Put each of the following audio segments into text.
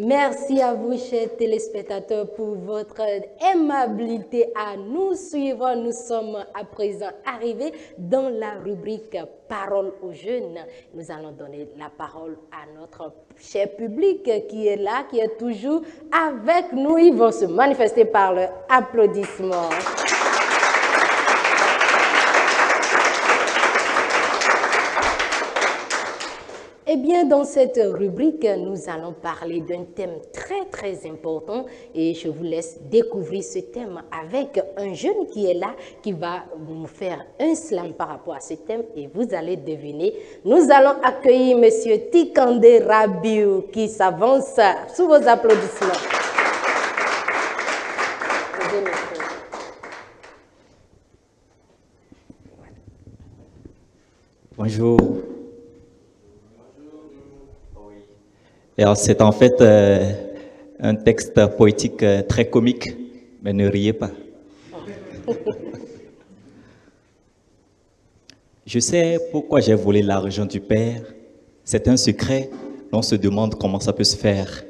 Merci à vous, chers téléspectateurs, pour votre aimabilité à nous suivre. Nous sommes à présent arrivés dans la rubrique Parole aux jeunes. Nous allons donner la parole à notre cher public qui est là, qui est toujours avec nous. Ils vont se manifester par leur applaudissement. Eh bien, dans cette rubrique, nous allons parler d'un thème très important et je vous laisse découvrir ce thème avec un jeune qui est là, qui va nous faire un slam par rapport à ce thème et vous allez deviner. Nous allons accueillir M. Tikande Rabiou qui s'avance sous vos applaudissements. Bonjour. Alors, c'est en fait un texte poétique très comique, mais ne riez pas. Je sais pourquoi j'ai volé l'argent du père. C'est un secret, on se demande comment ça peut se faire.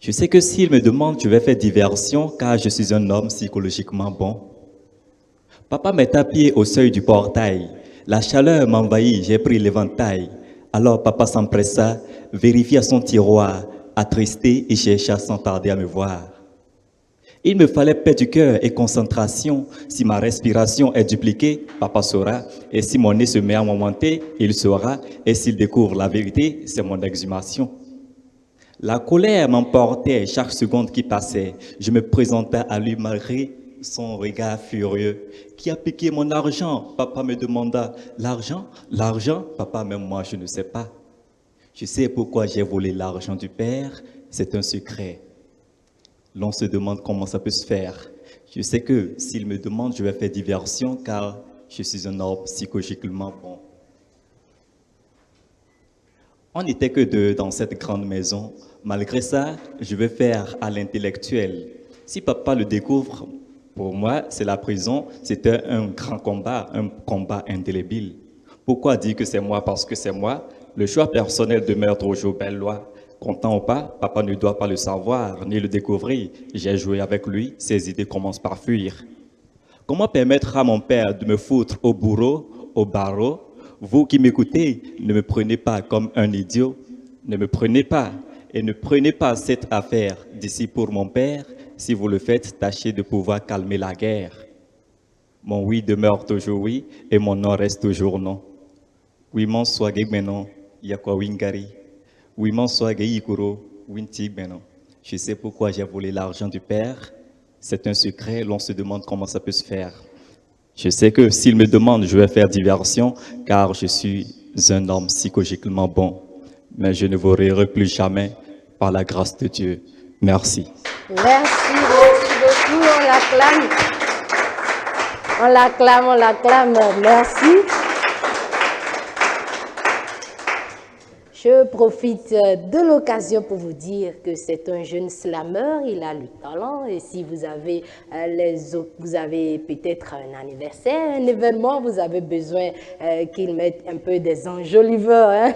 Je sais que s'il me demande, je vais faire diversion, car je suis un homme psychologiquement bon. Papa m'est à pied au seuil du portail. La chaleur m'envahit, j'ai pris l'éventail. Alors papa s'empressa, vérifia son tiroir, attristé et chercha sans tarder à me voir. Il me fallait paix du cœur et concentration. Si ma respiration est dupliquée, papa saura. Et si mon nez se met à m'augmenter, il saura. Et s'il découvre la vérité, c'est mon exhumation. La colère m'emportait chaque seconde qui passait. Je me présentais à lui malgré son regard furieux. Qui a piqué mon argent? Papa me demanda. L'argent? L'argent? Papa, même moi, je ne sais pas. Je sais pourquoi j'ai volé l'argent du père. C'est un secret. L'on se demande comment ça peut se faire. Je sais que s'il me demande, je vais faire diversion car je suis un homme psychologiquement bon. On n'était que deux dans cette grande maison. Malgré ça, je vais faire à l'intellectuel. Si papa le découvre, pour moi, c'est la prison. C'était un grand combat, un combat indélébile. Pourquoi dire que c'est moi? Parce que c'est moi. Le choix personnel demeure toujours belle loi. Content ou pas, papa ne doit pas le savoir, ni le découvrir. J'ai joué avec lui, ses idées commencent par fuir. Comment permettre à mon père de me foutre au bourreau, au barreau? Vous qui m'écoutez, ne me prenez pas comme un idiot. Ne me prenez pas et ne prenez pas cette affaire d'ici pour mon père. Si vous le faites, tâchez de pouvoir calmer la guerre. Mon oui demeure toujours oui et mon non reste toujours non. Oui, mon swag maintenant, yakwa wingari. Oui, mon swag ikuro, winti maintenant. Je sais pourquoi j'ai volé l'argent du père. C'est un secret, l'on se demande comment ça peut se faire. Je sais que s'il me demande, je vais faire diversion, car je suis un homme psychologiquement bon. Mais je ne vous rirai plus jamais par la grâce de Dieu. Merci. Merci beaucoup, on l'acclame. On l'acclame, merci. Je profite de l'occasion pour vous dire que c'est un jeune slameur, il a le talent et si vous avez, vous avez peut-être un anniversaire, un événement, vous avez besoin qu'il mette un peu des enjoliveurs hein,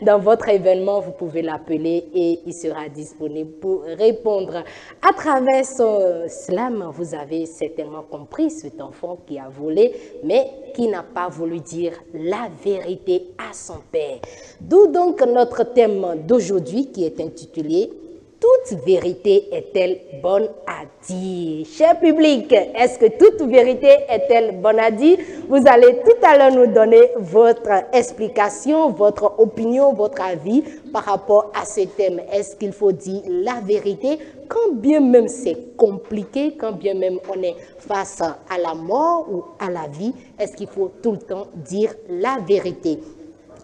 dans votre événement, vous pouvez l'appeler et il sera disponible pour répondre. À travers son slam, vous avez certainement compris cet enfant qui a volé, mais qui n'a pas voulu dire la vérité à son père. D'où donc notre thème d'aujourd'hui qui est intitulé « Toute vérité est-elle bonne à dire ?» Cher public, est-ce que toute vérité est-elle bonne à dire? Vous allez tout à l'heure nous donner votre explication, votre opinion, votre avis par rapport à ce thème. Est-ce qu'il faut dire la vérité quand bien même c'est compliqué, quand bien même on est face à la mort ou à la vie? Est-ce qu'il faut tout le temps dire la vérité?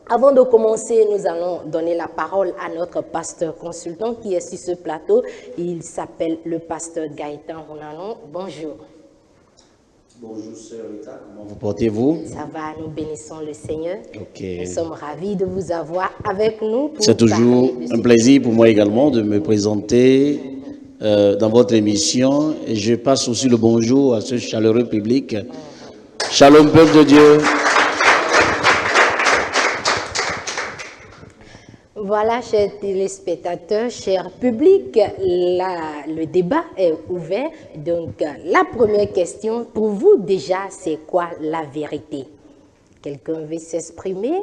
Avant de commencer, nous allons donner la parole à notre pasteur consultant qui est sur ce plateau. Il s'appelle le pasteur Gaëtan Ronanon. Bonjour. Bonjour, sœur Rita. Comment vous portez-vous? Ça va, nous bénissons le Seigneur. Ok. Nous sommes ravis de vous avoir avec nous. C'est toujours un plaisir pour moi également de me présenter dans votre émission. Et je passe aussi le bonjour à ce chaleureux public. Shalom, peuple de Dieu. Voilà, chers téléspectateurs, chers publics, le débat est ouvert. Donc, la première question pour vous déjà, c'est quoi la vérité? Quelqu'un veut s'exprimer?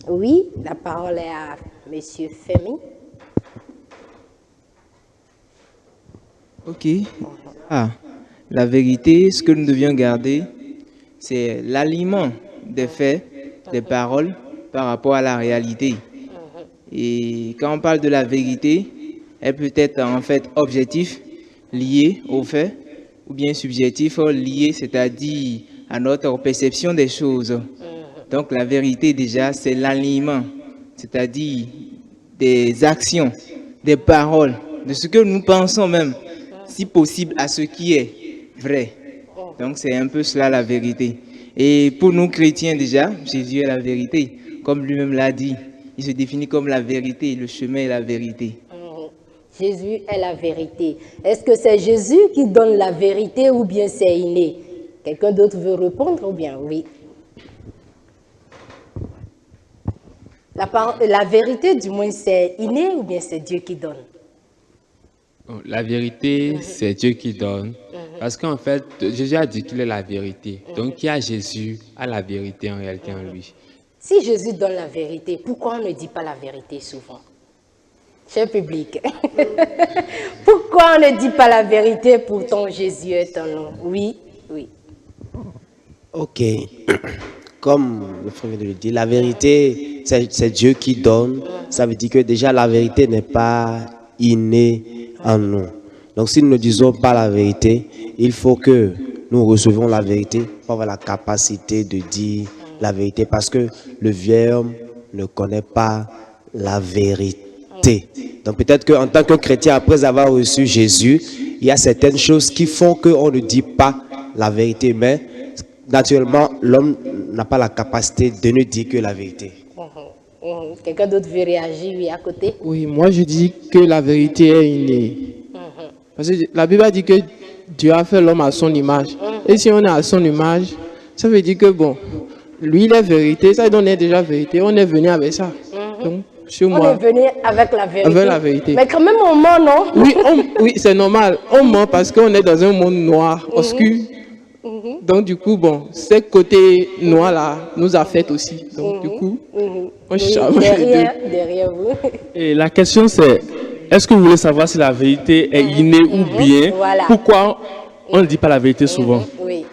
Oui, la parole est à M. Femi. Ok. La vérité, ce que nous devions garder, c'est l'aliment des faits, des paroles par rapport à la réalité. Et quand on parle de la vérité, elle peut être en fait objectif, lié aux faits, ou bien subjectif, lié, c'est-à-dire à notre perception des choses. Donc la vérité déjà, c'est l'alignement, c'est-à-dire des actions, des paroles, de ce que nous pensons même, si possible, à ce qui est vrai. Donc c'est un peu cela la vérité. Et pour nous chrétiens déjà, Jésus est la vérité. Comme lui-même l'a dit, il se définit comme la vérité, le chemin est la vérité. Jésus est la vérité. Est-ce que c'est Jésus qui donne la vérité ou bien c'est inné? Quelqu'un d'autre veut répondre ou bien oui? La vérité, du moins, c'est inné ou bien c'est Dieu qui donne? La vérité, c'est Dieu qui donne. Parce qu'en fait, Jésus a dit qu'il est la vérité. Donc, qui a Jésus a la vérité en réalité en lui. Si Jésus donne la vérité, pourquoi on ne dit pas la vérité souvent? Cher public, pourquoi on ne dit pas la vérité, pourtant Jésus est en nous? Oui, oui. Ok. Comme le frère vient de le dire, la vérité, c'est Dieu qui donne. Ça veut dire que déjà la vérité n'est pas innée en nous. Donc si nous ne disons pas la vérité, il faut que nous recevions la vérité pour avoir la capacité de dire la vérité. Parce que le vieil homme ne connaît pas la vérité. Donc peut-être qu'en tant que chrétien, après avoir reçu Jésus, il y a certaines choses qui font qu'on ne dit pas la vérité. Mais naturellement, l'homme n'a pas la capacité de ne dire que la vérité. Quelqu'un d'autre veut réagir, oui, à côté? Oui, moi je dis que la vérité est innée. Parce que la Bible a dit que Dieu a fait l'homme à son image. Et si on est à son image, ça veut dire que bon, lui il est vérité, ça donne déjà vérité. On est venu avec ça. Donc, sur moi, on est venu avec la vérité. Avec la vérité. Mais quand même on ment, non? Oui, oui, c'est normal. On ment parce qu'on est dans un monde noir, obscur. Donc du coup, bon, ce côté noir-là nous affecte aussi. Donc du coup, on cherche derrière vous. Et la question c'est, est-ce que vous voulez savoir si la vérité est innée ou bien pourquoi on ne dit pas la vérité souvent? Oui.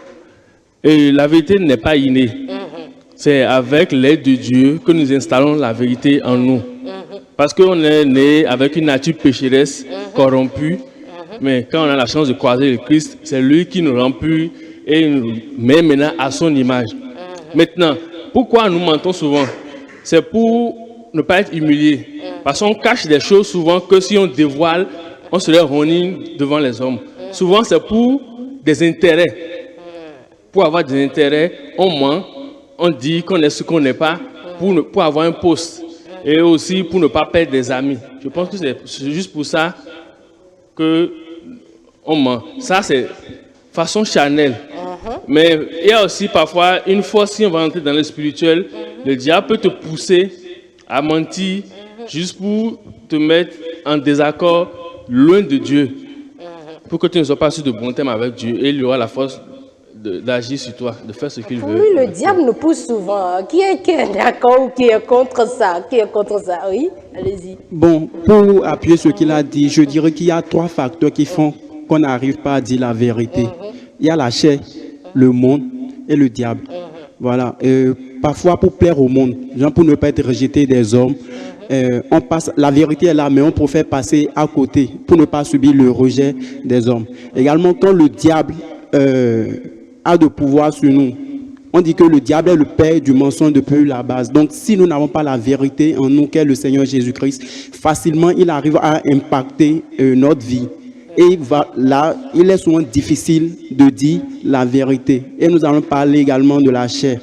Et la vérité n'est pas innée. C'est avec l'aide de Dieu que nous installons la vérité en nous. Parce qu'on est né avec une nature pécheresse, corrompue. Mais quand on a la chance de croiser le Christ, c'est lui qui nous rend purs et nous met maintenant à son image. Maintenant, pourquoi nous mentons souvent? C'est pour ne pas être humilié. Parce qu'on cache des choses souvent que si on dévoile, on se les renie devant les hommes. Souvent, c'est pour des intérêts. Pour avoir des intérêts, on ment, on dit qu'on est ce qu'on n'est pas pour avoir un poste. Et aussi pour ne pas perdre des amis. Je pense que c'est juste pour ça qu'on ment. Ça, c'est façon charnelle. Mais il y a aussi parfois une fois, si on va entrer dans le spirituel, le diable peut te pousser à mentir juste pour te mettre en désaccord loin de Dieu. Pour que tu ne sois pas sur de bon terme avec Dieu. Et il y aura la force d'agir sur toi, de faire ce qu'il veut. Oui, le diable nous pousse souvent. Qui est d'accord ou qui est contre ça? Qui est contre ça? Oui, allez-y. Bon, pour appuyer ce qu'il a dit, je dirais qu'il y a 3 facteurs qui font qu'on n'arrive pas à dire la vérité. Il y a la chair, le monde et le diable. Voilà. Parfois, pour plaire au monde, genre pour ne pas être rejeté des hommes, on passe, la vérité est là, mais on préfère passer à côté pour ne pas subir le rejet des hommes. Également, quand le diable a de pouvoir sur nous, on dit que le diable est le père du mensonge depuis la base. Donc, si nous n'avons pas la vérité en nous, qu'est le Seigneur Jésus-Christ, facilement, il arrive à impacter notre vie. Et là, il est souvent difficile de dire la vérité. Et nous allons parler également de la chair.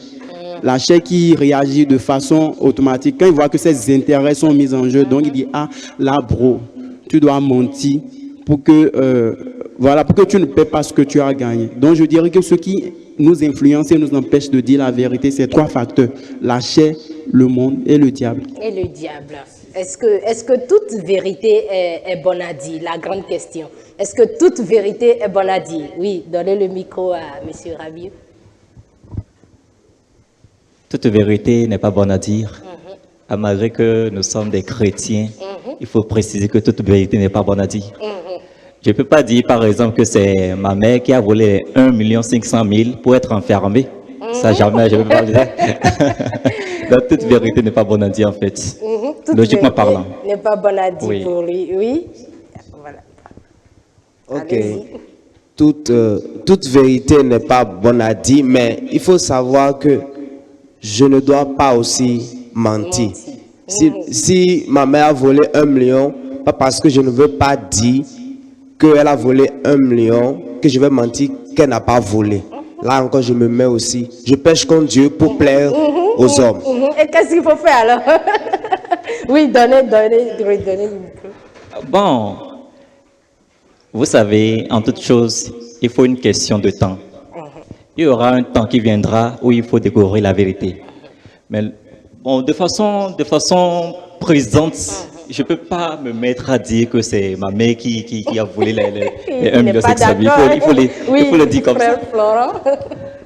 La chair qui réagit de façon automatique. Quand il voit que ses intérêts sont mis en jeu, donc il dit, ah, là, bro, tu dois mentir pour que, pour que tu ne paies pas ce que tu as gagné. Donc, je dirais que ce qui nous influence et nous empêche de dire la vérité, c'est 3 facteurs. La chair, le monde et le diable. Et le diable. Est-ce que toute vérité est bonne à dire? La grande question. Est-ce que toute vérité est bonne à dire? Oui, donnez le micro à M. Rabiou. Toute vérité n'est pas bonne à dire. Malgré que nous sommes des chrétiens, il faut préciser que toute vérité n'est pas bonne à dire. Je ne peux pas dire, par exemple, que c'est ma mère qui a volé 1 500 000 pour être enfermée. Ça, jamais, je ne peux pas le dire. Donc, toute vérité n'est pas bonne à dire, en fait. Logiquement parlant. N'est pas bonne à dire Oui. pour lui, oui. Voilà. Ok. Allez-y. Toute vérité n'est pas bonne à dire, mais il faut savoir que je ne dois pas aussi mentir. Si ma mère a volé 1 million, pas parce que je ne veux pas dire qu'elle a volé 1 million, que je vais mentir qu'elle n'a pas volé. Là encore, je me mets aussi. Je pêche contre Dieu pour plaire aux hommes. Et qu'est-ce qu'il faut faire alors? Oui, donnez le micro. Bon, vous savez, en toute chose, il faut une question de temps. Il y aura un temps qui viendra où il faut découvrir la vérité. Mais bon, de façon présente, je ne peux pas me mettre à dire que c'est ma mère qui a volé les 1 500 000. Il faut le dire comme ça. Florent.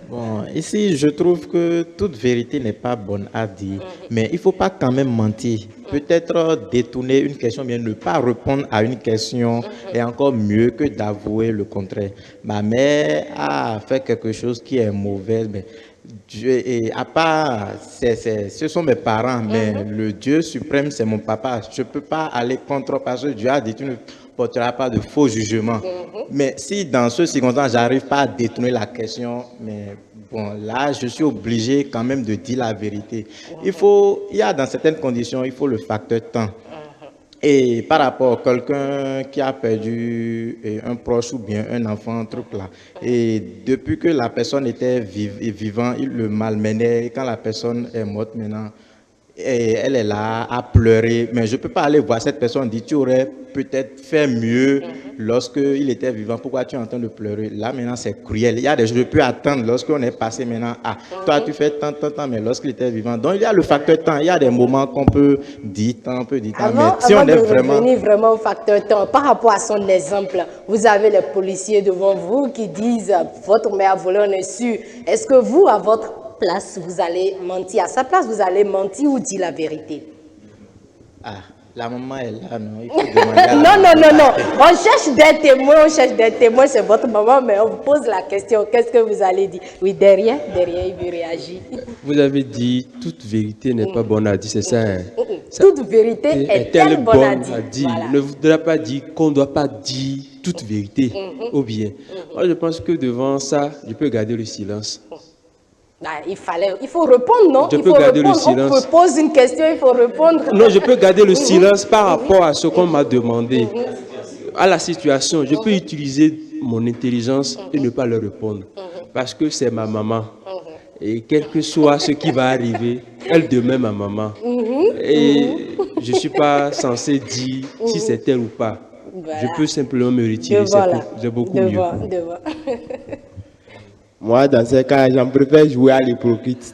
Bon, ici, je trouve que toute vérité n'est pas bonne à dire, mais il ne faut pas quand même mentir. Peut-être détourner une question, bien ne pas répondre à une question est encore mieux que d'avouer le contraire. Ma mère a fait quelque chose qui est mauvais, mais Dieu, et à part, ce sont mes parents, mais le Dieu suprême, c'est mon papa. Je ne peux pas aller contre parce que Dieu a dit, tu ne porteras pas de faux jugements. Mais si dans ce circonstance, je n'arrive pas à détourner la question, mais bon, là, je suis obligé quand même de dire la vérité. Il y a dans certaines conditions, il faut le facteur temps. Et par rapport à quelqu'un qui a perdu un proche ou bien un enfant, un truc là, et depuis que la personne était vivante, il le malmenait, et quand la personne est morte maintenant, et elle est là à pleurer, mais je ne peux pas aller voir cette personne et dire, tu aurais peut-être fait mieux lorsqu'il était vivant, pourquoi tu es en train de pleurer? Là maintenant c'est cruel, il y a des choses que je peux attendre lorsqu'on est passé maintenant, toi tu fais tant, mais lorsqu'il était vivant, donc il y a le facteur temps, il y a des moments qu'on peut dire tant, mais si on est vraiment au facteur temps, par rapport à son exemple, vous avez les policiers devant vous qui disent, votre mère a volé, on est sûr, est-ce que vous, à votre place, vous allez mentir? À sa place, vous allez mentir ou dire la vérité? La maman est là, non? Il faut demander à non. On cherche des témoins, c'est votre maman, mais on vous pose la question, qu'est-ce que vous allez dire? Oui, derrière, il veut réagir. Vous avez dit, toute vérité n'est pas bonne à dire, c'est ça, hein? Toute vérité est-elle bonne à dire? Voilà. Ne voudrait pas dire qu'on ne doit pas dire toute vérité, ou bien. Moi, je pense que devant ça, je peux garder le silence. Il faut répondre, non? Je peux garder le silence. On pose une question, il faut répondre. Non, je peux garder le silence par rapport à ce qu'on m'a demandé. À la situation, je peux utiliser mon intelligence et ne pas leur répondre. Parce que c'est ma maman. Et quel que soit ce qui va arriver, elle demeure ma maman. Et je ne suis pas censé dire si c'est elle ou pas. Voilà. Je peux simplement me retirer. C'est beaucoup mieux. Moi, dans ce cas, j'en préfère jouer à l'hypocrite.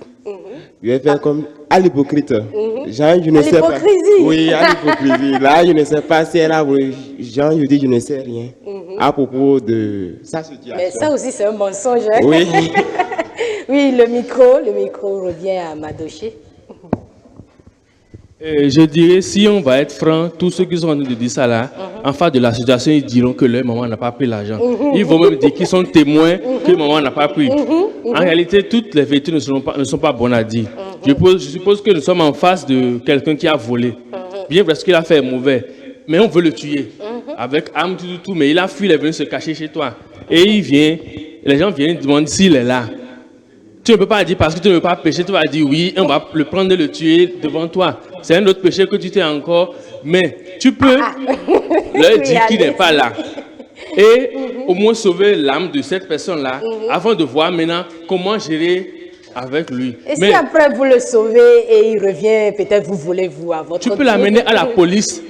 Je vais faire comme à l'hypocrite. Genre, je ne sais pas. Oui, à l'hypocrisie. Là, je ne sais pas si elle a voulu. Genre, je dis, je ne sais rien à propos de sa situation. Mais ça aussi, c'est un mensonge. Hein? Oui. Oui, le micro revient à Madoché. Je dirais, si on va être franc, tous ceux qui sont en train de dire ça là, en face de la situation, ils diront que leur maman n'a pas pris l'argent. Ils vont même dire qu'ils sont témoins que maman n'a pas pris. En réalité, toutes les vérités ne sont pas bonnes à dire. Je suppose que nous sommes en face de quelqu'un qui a volé. Bien parce qu'il a fait mauvais, mais on veut le tuer. Avec arme, tout, mais il a fui, il est venu se cacher chez toi. Et il vient, les gens viennent demander s'il est là. Tu ne peux pas dire parce que tu ne veux pas pécher, tu vas dire oui, on va le prendre et le tuer devant toi. C'est un autre péché que tu t'es encore, mais tu peux leur dire qu'il n'est pas là. Et au moins sauver l'âme de cette personne-là avant de voir maintenant comment gérer avec lui. Et si après vous le sauvez et il revient, peut-être vous voulez vous à votre tour. Tu peux l'amener à la police.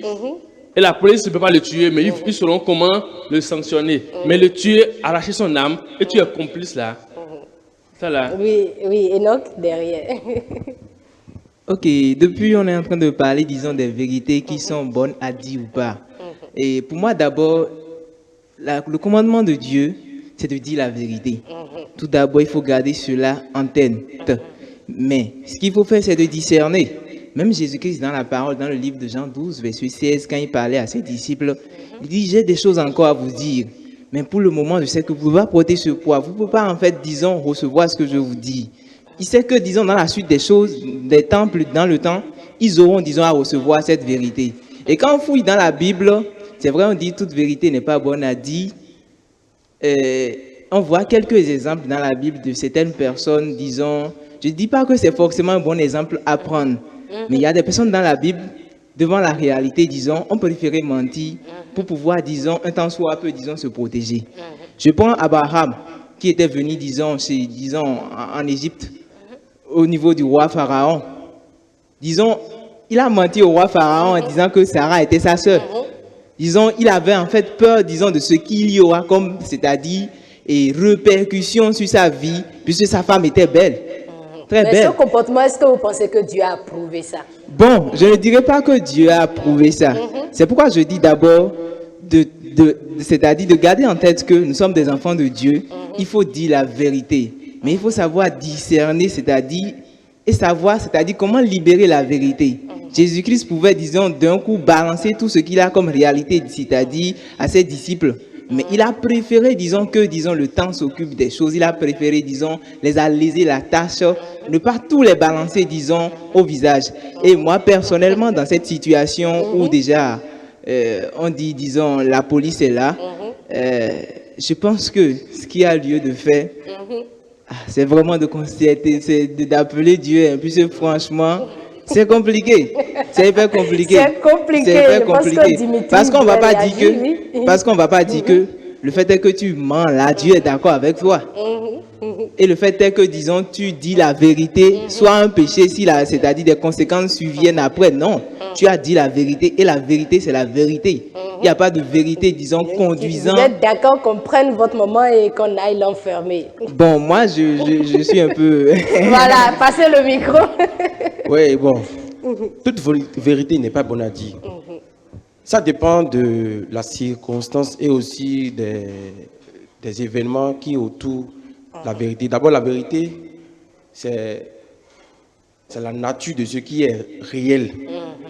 Et la police ne peut pas le tuer, mais ils sauront comment le sanctionner. Mais le tuer, arracher son âme, et tu es complice là. Oui, Enoch, derrière. Ok, depuis on est en train de parler, disons, des vérités qui sont bonnes à dire ou pas. Et pour moi, d'abord, le commandement de Dieu, c'est de dire la vérité. Tout d'abord, il faut garder cela en tête. Mais ce qu'il faut faire, c'est de discerner. Même Jésus-Christ, dans la parole, dans le livre de Jean 12, verset 16, quand il parlait à ses disciples, il dit, j'ai des choses encore à vous dire. Mais pour le moment, je sais que vous ne pouvez pas porter ce poids. Vous ne pouvez pas, en fait, disons, recevoir ce que je vous dis. Il sait que, disons, dans la suite des choses, des temples, dans le temps, ils auront, disons, à recevoir cette vérité. Et quand on fouille dans la Bible, c'est vrai, on dit toute vérité n'est pas bonne à dire. On voit quelques exemples dans la Bible de certaines personnes, disons, je ne dis pas que c'est forcément un bon exemple à prendre, mais il y a des personnes dans la Bible, devant la réalité, disons, ont préféré mentir pour pouvoir, disons, un temps soit peu, disons, se protéger. Je prends Abraham, qui était venu, disons, en Égypte, au niveau du roi Pharaon. Disons, il a menti au roi Pharaon en disant que Sarah était sa sœur. Disons, il avait en fait peur, disons, de ce qu'il y aura comme, c'est-à-dire, et répercussions sur sa vie, puisque sa femme était belle. Très belle. Mais ce comportement, est-ce que vous pensez que Dieu a approuvé ça? Bon, je ne dirais pas que Dieu a approuvé ça. C'est pourquoi je dis d'abord, c'est-à-dire de garder en tête que nous sommes des enfants de Dieu. Il faut dire la vérité. Mais il faut savoir discerner, c'est-à-dire, et savoir, c'est-à-dire comment libérer la vérité. Jésus-Christ pouvait, disons, d'un coup balancer tout ce qu'il a comme réalité, c'est-à-dire à ses disciples. Mais il a préféré, disons, que, disons, le temps s'occupe des choses. Il a préféré, disons, les alléger la tâche, ne pas tous les balancer, disons, au visage. Et moi, personnellement, dans cette situation où déjà, on dit, disons, la police est là, je pense que ce qui a lieu de faire, c'est vraiment de constater, c'est d'appeler Dieu, puisque franchement, c'est compliqué. C'est hyper compliqué. C'est compliqué. C'est hyper compliqué. Parce qu'on ne va pas dire que, parce qu'on va pas dire que le fait est que tu mens là, Dieu est d'accord avec toi. Et le fait est que, disons, tu dis la vérité, soit un péché, si c'est-à-dire des conséquences surviennent après. Non, tu as dit la vérité et la vérité, c'est la vérité. Il n'y a pas de vérité, disons, conduisant. Vous êtes d'accord qu'on prenne votre moment et qu'on aille l'enfermer? Bon, moi, je suis un peu... Voilà, passez le micro. Oui, bon. Toute vérité n'est pas bonne à dire. Ça dépend de la circonstance et aussi des événements qui autour de la vérité. D'abord, la vérité, c'est la nature de ce qui est réel.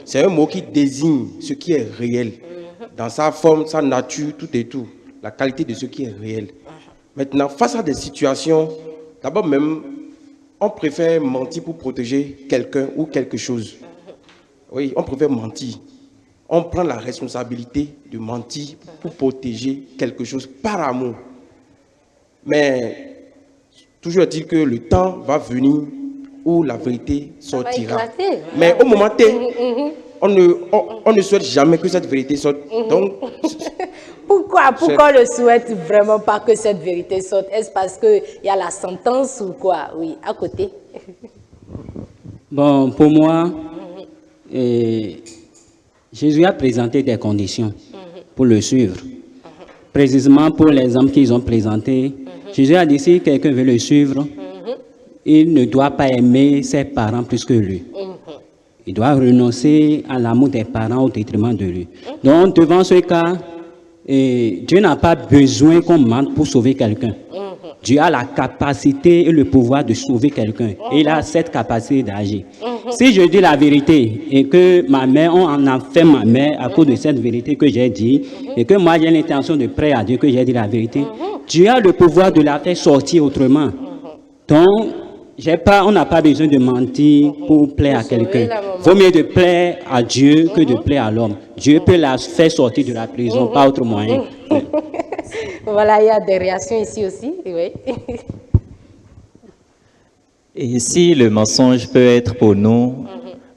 C'est un mot qui désigne ce qui est réel. Dans sa forme, sa nature, tout et tout. La qualité de ce qui est réel. Maintenant, face à des situations, d'abord même, on préfère mentir pour protéger quelqu'un ou quelque chose. Oui, on préfère mentir. On prend la responsabilité de mentir pour protéger quelque chose par amour. Mais toujours dire que le temps va venir où la vérité sortira. Mais au moment T, on ne souhaite jamais que cette vérité sorte. Donc, Pourquoi on ne souhaite vraiment pas que cette vérité sorte? Est-ce parce qu'il y a la sentence ou quoi? Oui, à côté. Bon, pour moi, Jésus a présenté des conditions pour le suivre. Précisément pour l'exemple qu'ils ont présenté, Jésus a dit si quelqu'un veut le suivre, il ne doit pas aimer ses parents plus que lui. Il doit renoncer à l'amour des parents au détriment de lui. Donc, devant ce cas, Dieu n'a pas besoin qu'on mente pour sauver quelqu'un. Dieu a la capacité et le pouvoir de sauver quelqu'un. Et il a cette capacité d'agir. Si je dis la vérité et que ma mère, on en a fait ma mère à cause de cette vérité que j'ai dit, et que moi j'ai l'intention de prier à Dieu que j'ai dit la vérité, Dieu a le pouvoir de la faire sortir autrement. Donc, on n'a pas besoin de mentir pour plaire à quelqu'un. Il vaut mieux de plaire à Dieu que de plaire à l'homme. Dieu peut la faire sortir de la prison, pas autre moyen. Voilà, il y a des réactions ici aussi. Oui. Et si le mensonge peut être pour nous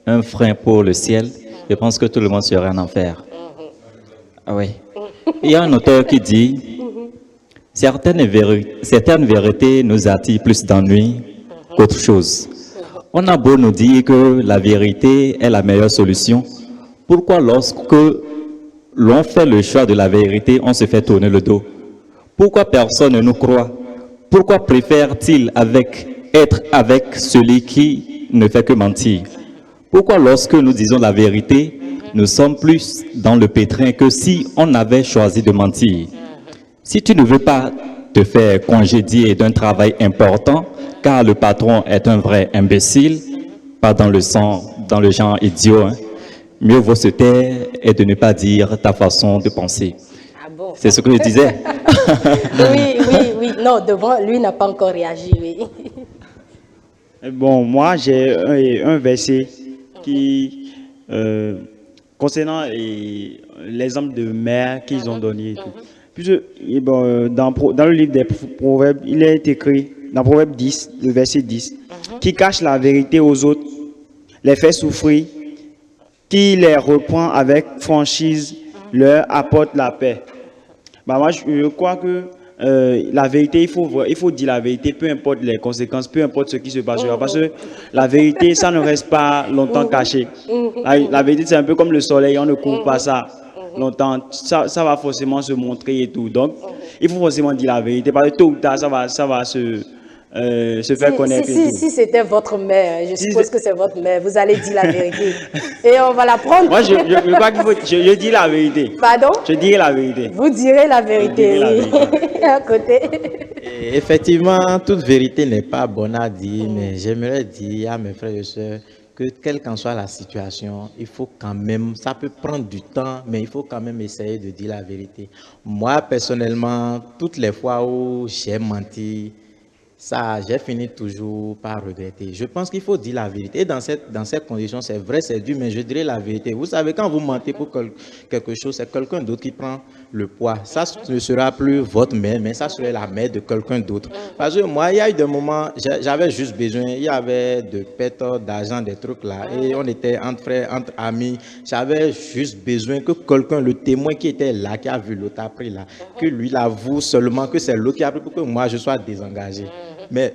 un frein pour le ciel, je pense que tout le monde serait en enfer. Ah oui. Il y a un auteur qui dit certaines vérités nous attirent plus d'ennuis qu'autre chose. On a beau nous dire que la vérité est la meilleure solution. Pourquoi lorsque l'on fait le choix de la vérité, on se fait tourner le dos? Pourquoi personne ne nous croit? Pourquoi préfère-t-il être avec celui qui ne fait que mentir? Pourquoi lorsque nous disons la vérité, nous sommes plus dans le pétrin que si on avait choisi de mentir? Si tu ne veux pas te faire congédier d'un travail important, car le patron est un vrai imbécile, pas dans le genre idiot, hein, mieux vaut se taire et de ne pas dire ta façon de penser. Ah bon? C'est ce que je disais. Oui. Non, devant lui n'a pas encore réagi, oui. Bon, moi, j'ai un verset qui, concernant l'exemple de mère qu'ils ont donné. Et tout. Puis, dans le livre des Proverbes, il est écrit, dans Proverbe 10, le verset 10, qui cache la vérité aux autres, les fait souffrir, qui les reprend avec franchise, leur apporte la paix. Bah, moi, je crois que la vérité, il faut dire la vérité, peu importe les conséquences, peu importe ce qui se passera, parce que la vérité, ça ne reste pas longtemps caché. La vérité, c'est un peu comme le soleil, on ne couvre pas ça longtemps, ça va forcément se montrer et tout. Donc, il faut forcément dire la vérité, parce que tôt ou tard, ça va se faire connaître. Si c'était votre mère, je suppose que c'est votre mère, vous allez dire la vérité. Et on va la prendre. Moi, je crois qu'il faut, je dis la vérité. Pardon? Je dirai la vérité. Vous direz la vérité, oui. À côté. Et effectivement, toute vérité n'est pas bonne à dire, mais j'aimerais dire à mes frères et sœurs que quelle qu'en soit la situation, il faut quand même, ça peut prendre du temps, mais il faut quand même essayer de dire la vérité. Moi, personnellement, toutes les fois où j'ai menti, ça, j'ai fini toujours par regretter. Je pense qu'il faut dire la vérité. Et dans ces conditions, c'est vrai, c'est dur, mais je dirais la vérité. Vous savez, quand vous mentez pour quelque chose, c'est quelqu'un d'autre qui prend le poids. Ça ne sera plus votre mère, mais ça serait la mère de quelqu'un d'autre. Parce que moi, il y a eu des moments, j'avais juste besoin, il y avait de pétards, d'argent, des trucs là, et on était entre frères, entre amis. J'avais juste besoin que quelqu'un, le témoin qui était là, qui a vu l'autre a pris là, que lui l'avoue seulement que c'est l'autre qui a pris pour que moi je sois désengagé. Mais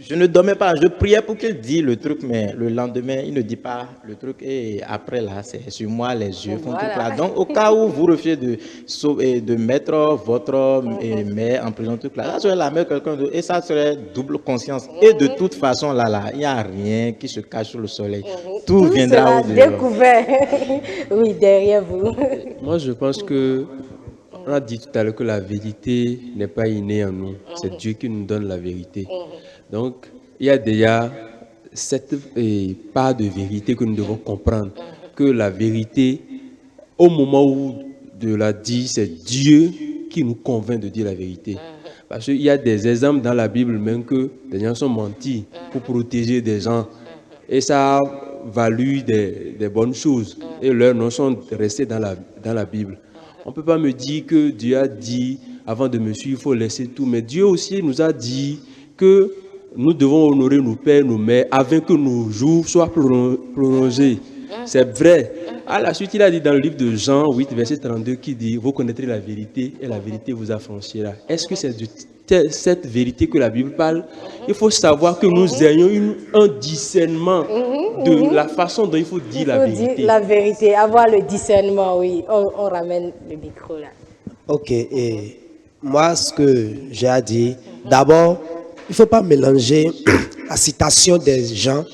je ne dormais pas, je priais pour qu'il dise le truc, mais le lendemain, il ne dit pas le truc. Et après, là, c'est sur moi, les yeux font tout là. Donc, au cas où vous refusez de mettre votre mère en prison, tout là, ça serait la mère de quelqu'un d'autre. Et ça serait double conscience. Et de toute façon, là, il n'y a rien qui se cache sous le soleil. Tout viendra au dehors. Découvert. Oui, derrière vous. Moi, je pense que on a dit tout à l'heure que la vérité n'est pas innée en nous. C'est Dieu qui nous donne la vérité. Donc, il y a déjà cette part de vérité que nous devons comprendre. Que la vérité, au moment où de la dire, c'est Dieu qui nous convainc de dire la vérité. Parce qu'il y a des exemples dans la Bible même que des gens sont mentis pour protéger des gens. Et ça a valu des bonnes choses. Et leurs noms sont restés dans la Bible. On ne peut pas me dire que Dieu a dit, avant de me suivre, il faut laisser tout. Mais Dieu aussi nous a dit que nous devons honorer nos pères, nos mères, afin que nos jours soient prolongés. C'est vrai. À la suite, il a dit dans le livre de Jean 8, verset 32, qui dit, vous connaîtrez la vérité et la vérité vous affranchira. Est-ce que c'est de cette vérité que la Bible parle? Il faut savoir que nous ayons un discernement de la façon dont il faut dire la vérité. Dire la vérité, avoir le discernement, oui. On ramène le micro là. Ok, et moi, ce que j'ai à dire, d'abord, il ne faut pas mélanger la citation des gens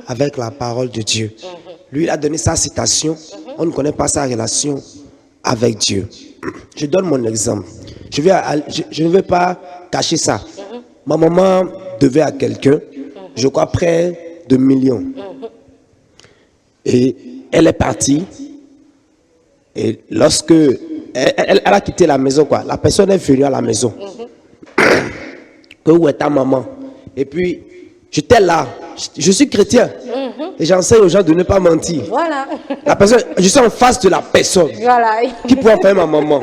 avec la parole de Dieu. Lui, il a donné sa citation, on ne connaît pas sa relation avec Dieu. Je donne mon exemple. Je ne vais pas cacher ça. Ma maman devait à quelqu'un, je crois, près de millions. Et elle est partie. Et lorsque elle a quitté la maison, quoi, la personne est venue à la maison. Où est ta maman? Et puis, j'étais là. Je suis chrétien. Et j'enseigne aux gens de ne pas mentir. Voilà. La personne, je suis en face de la personne. Voilà. Qui pourrait faire ma maman?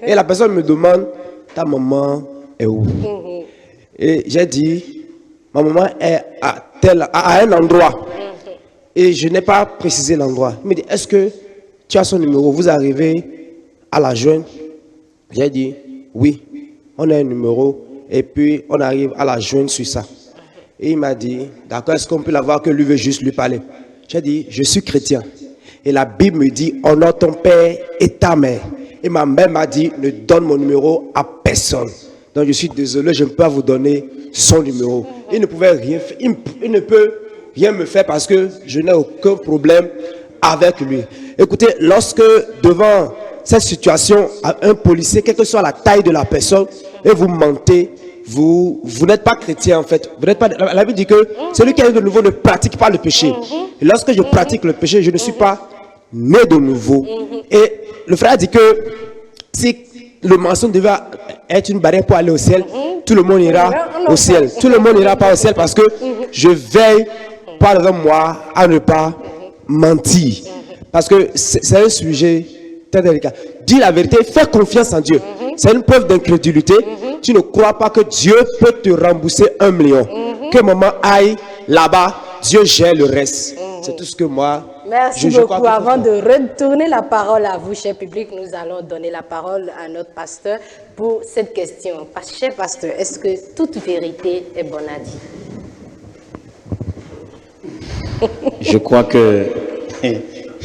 Et la personne me demande, ta maman est où? Et j'ai dit, ma maman est à un endroit. Et je n'ai pas précisé l'endroit. Il me dit, est-ce que tu as son numéro? Vous arrivez à la joindre? J'ai dit, oui, on a un numéro. Et puis, on arrive à la joindre sur ça. Et il m'a dit, d'accord, est-ce qu'on peut l'avoir que lui veut juste lui parler? J'ai dit, je suis chrétien. Et la Bible me dit, honore ton père et ta mère. Et ma mère m'a dit, ne donne mon numéro à personne. Donc je suis désolé, je ne peux pas vous donner son numéro. Il ne pouvait rien faire. Il ne peut rien me faire parce que je n'ai aucun problème avec lui. Écoutez, lorsque devant cette situation, un policier, quelle que soit la taille de la personne, et vous mentez, vous n'êtes pas chrétien en fait. Vous n'êtes pas, la Bible dit que celui qui est de nouveau ne pratique pas le péché. Et lorsque je pratique le péché, je ne suis pas né de nouveau. Et le frère dit que si le mensonge devait être une barrière pour aller au ciel, tout le monde ira au ciel. Tout le monde n'ira pas au ciel parce que je veille par devant moi à ne pas mentir. Parce que c'est un sujet très délicat. Dis la vérité, fais confiance en Dieu. C'est une preuve d'incrédulité. Tu ne crois pas que Dieu peut te rembourser 1 million. Que maman aille là-bas, Dieu gère le reste. C'est tout ce que moi... Merci beaucoup. Avant de retourner la parole à vous, cher public, nous allons donner la parole à notre pasteur pour cette question. Cher pasteur, est-ce que toute vérité est bonne à dire? Je crois que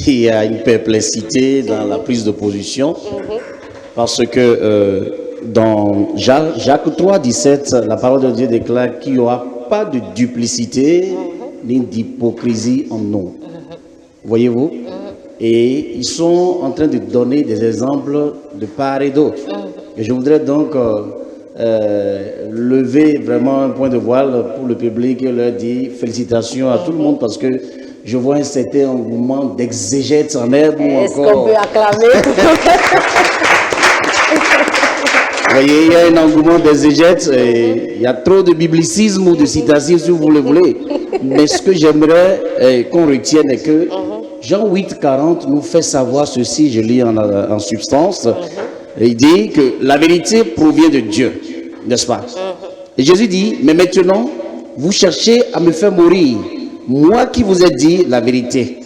il y a une perplexité dans la prise de position parce que dans Jacques 3, 17, la parole de Dieu déclare qu'il n'y aura pas de duplicité ni d'hypocrisie en nous. Voyez-vous? Et ils sont en train de donner des exemples de part et d'autre. Et je voudrais donc lever vraiment un point de voile pour le public et leur dire félicitations à tout le monde parce que je vois un certain engouement d'exégètes en herbe. Est-ce qu'on peut acclamer? Vous voyez, il y a un engouement d'exégètes, il y a trop de biblicisme ou de citations si vous le voulez. Mais ce que j'aimerais qu'on retienne est que Jean 8, 40 nous fait savoir ceci, je lis en substance. Il dit que la vérité provient de Dieu, n'est-ce pas? Et Jésus dit, mais maintenant, vous cherchez à me faire mourir. Moi qui vous ai dit la vérité,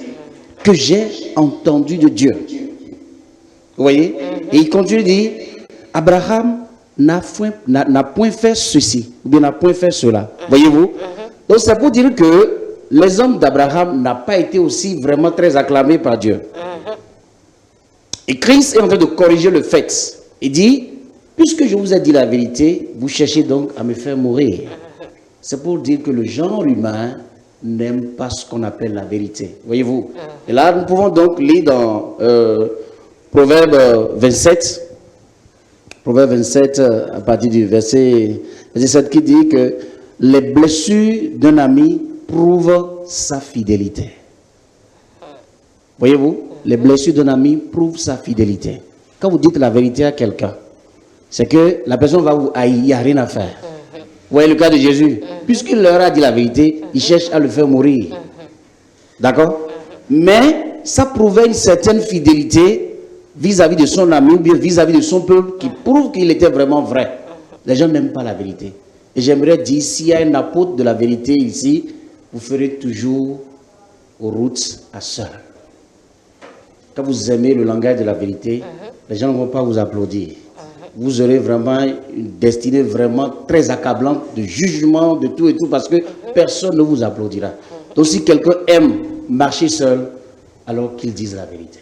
que j'ai entendu de Dieu. Vous voyez? Et il continue de dire, Abraham n'a point fait ceci, ou bien n'a point fait cela. Voyez-vous? Donc c'est pour dire que les hommes d'Abraham n'ont pas été aussi vraiment très acclamés par Dieu. Et Christ est en train de corriger le fait. Il dit, puisque je vous ai dit la vérité, vous cherchez donc à me faire mourir. C'est pour dire que le genre humain n'aime pas ce qu'on appelle la vérité. Voyez-vous? Et là, nous pouvons donc lire dans Proverbe 27. Proverbe 27, à partir du verset 7, qui dit que les blessures d'un ami prouvent sa fidélité. Voyez-vous? Les blessures d'un ami prouvent sa fidélité. Quand vous dites la vérité à quelqu'un, c'est que la personne va vous haïr, il n'y a rien à faire. Vous voyez le cas de Jésus? Puisqu'il leur a dit la vérité, il cherche à le faire mourir. D'accord? Mais ça prouvait une certaine fidélité vis-à-vis de son ami ou bien vis-à-vis de son peuple qui prouve qu'il était vraiment vrai. Les gens n'aiment pas la vérité. Et j'aimerais dire, s'il y a un apôtre de la vérité ici, vous ferez toujours aux routes à seul. Quand vous aimez le langage de la vérité, les gens ne vont pas vous applaudir. Vous aurez vraiment une destinée vraiment très accablante de jugement, de tout et tout, parce que personne ne vous applaudira. Donc si quelqu'un aime marcher seul, alors qu'il dise la vérité.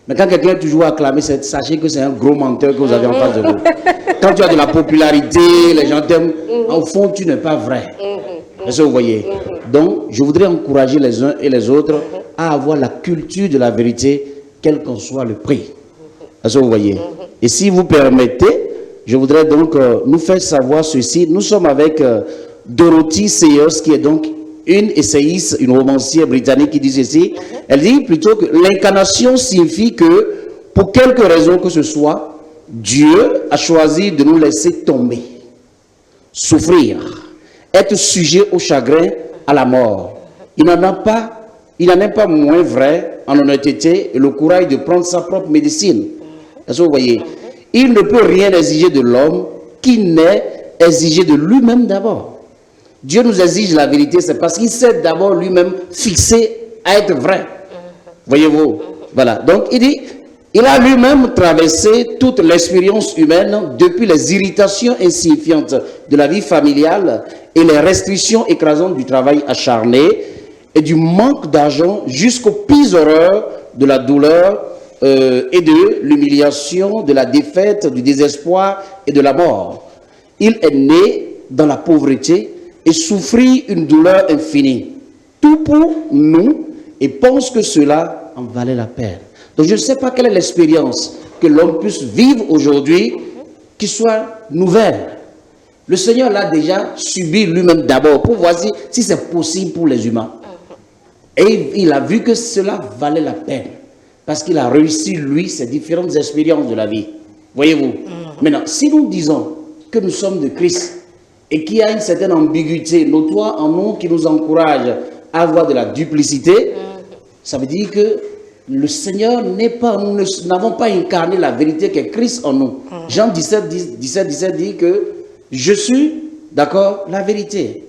Mais quand quelqu'un est toujours acclamé, sachez que c'est un gros menteur que vous avez en face de vous. Quand tu as de la popularité, les gens t'aiment, au fond, tu n'es pas vrai. Est-ce que vous voyez? Donc, je voudrais encourager les uns et les autres à avoir la culture de la vérité, quel qu'en soit le prix. Est-ce que vous voyez? Et si vous permettez, je voudrais donc nous faire savoir ceci. Nous sommes avec Dorothy Sayers, qui est donc une essayiste, une romancière britannique qui dit ceci. Elle dit plutôt que l'incarnation signifie que, pour quelque raison que ce soit, Dieu a choisi de nous laisser tomber, souffrir, être sujet au chagrin, à la mort. Il n'en est pas moins vrai en honnêteté et le courage de prendre sa propre médecine. Est-ce que vous voyez? Il ne peut rien exiger de l'homme qui n'est exigé de lui-même d'abord. Dieu nous exige la vérité, c'est parce qu'il s'est d'abord lui-même fixé à être vrai. Voyez-vous? Voilà. Donc, il dit, il a lui-même traversé toute l'expérience humaine depuis les irritations insignifiantes de la vie familiale et les restrictions écrasantes du travail acharné et du manque d'argent jusqu'aux pires horreurs de la douleur et de l'humiliation, de la défaite, du désespoir et de la mort. Il est né dans la pauvreté et souffrit une douleur infinie. tout pour nous et pense que cela en valait la peine. Donc je ne sais pas quelle est l'expérience que l'homme puisse vivre aujourd'hui qui soit nouvelle. Le Seigneur l'a déjà subi lui-même d'abord pour voir si c'est possible pour les humains. Et il a vu que cela valait la peine parce qu'il a réussi, lui, ces différentes expériences de la vie. Voyez-vous? Maintenant, si nous disons que nous sommes de Christ et qu'il y a une certaine ambiguïté notoire en nous qui nous encourage à avoir de la duplicité, ça veut dire que le Seigneur n'est pas, nous n'avons pas incarné la vérité qu'est Christ en nous. Jean 17 dit que je suis, d'accord, la vérité.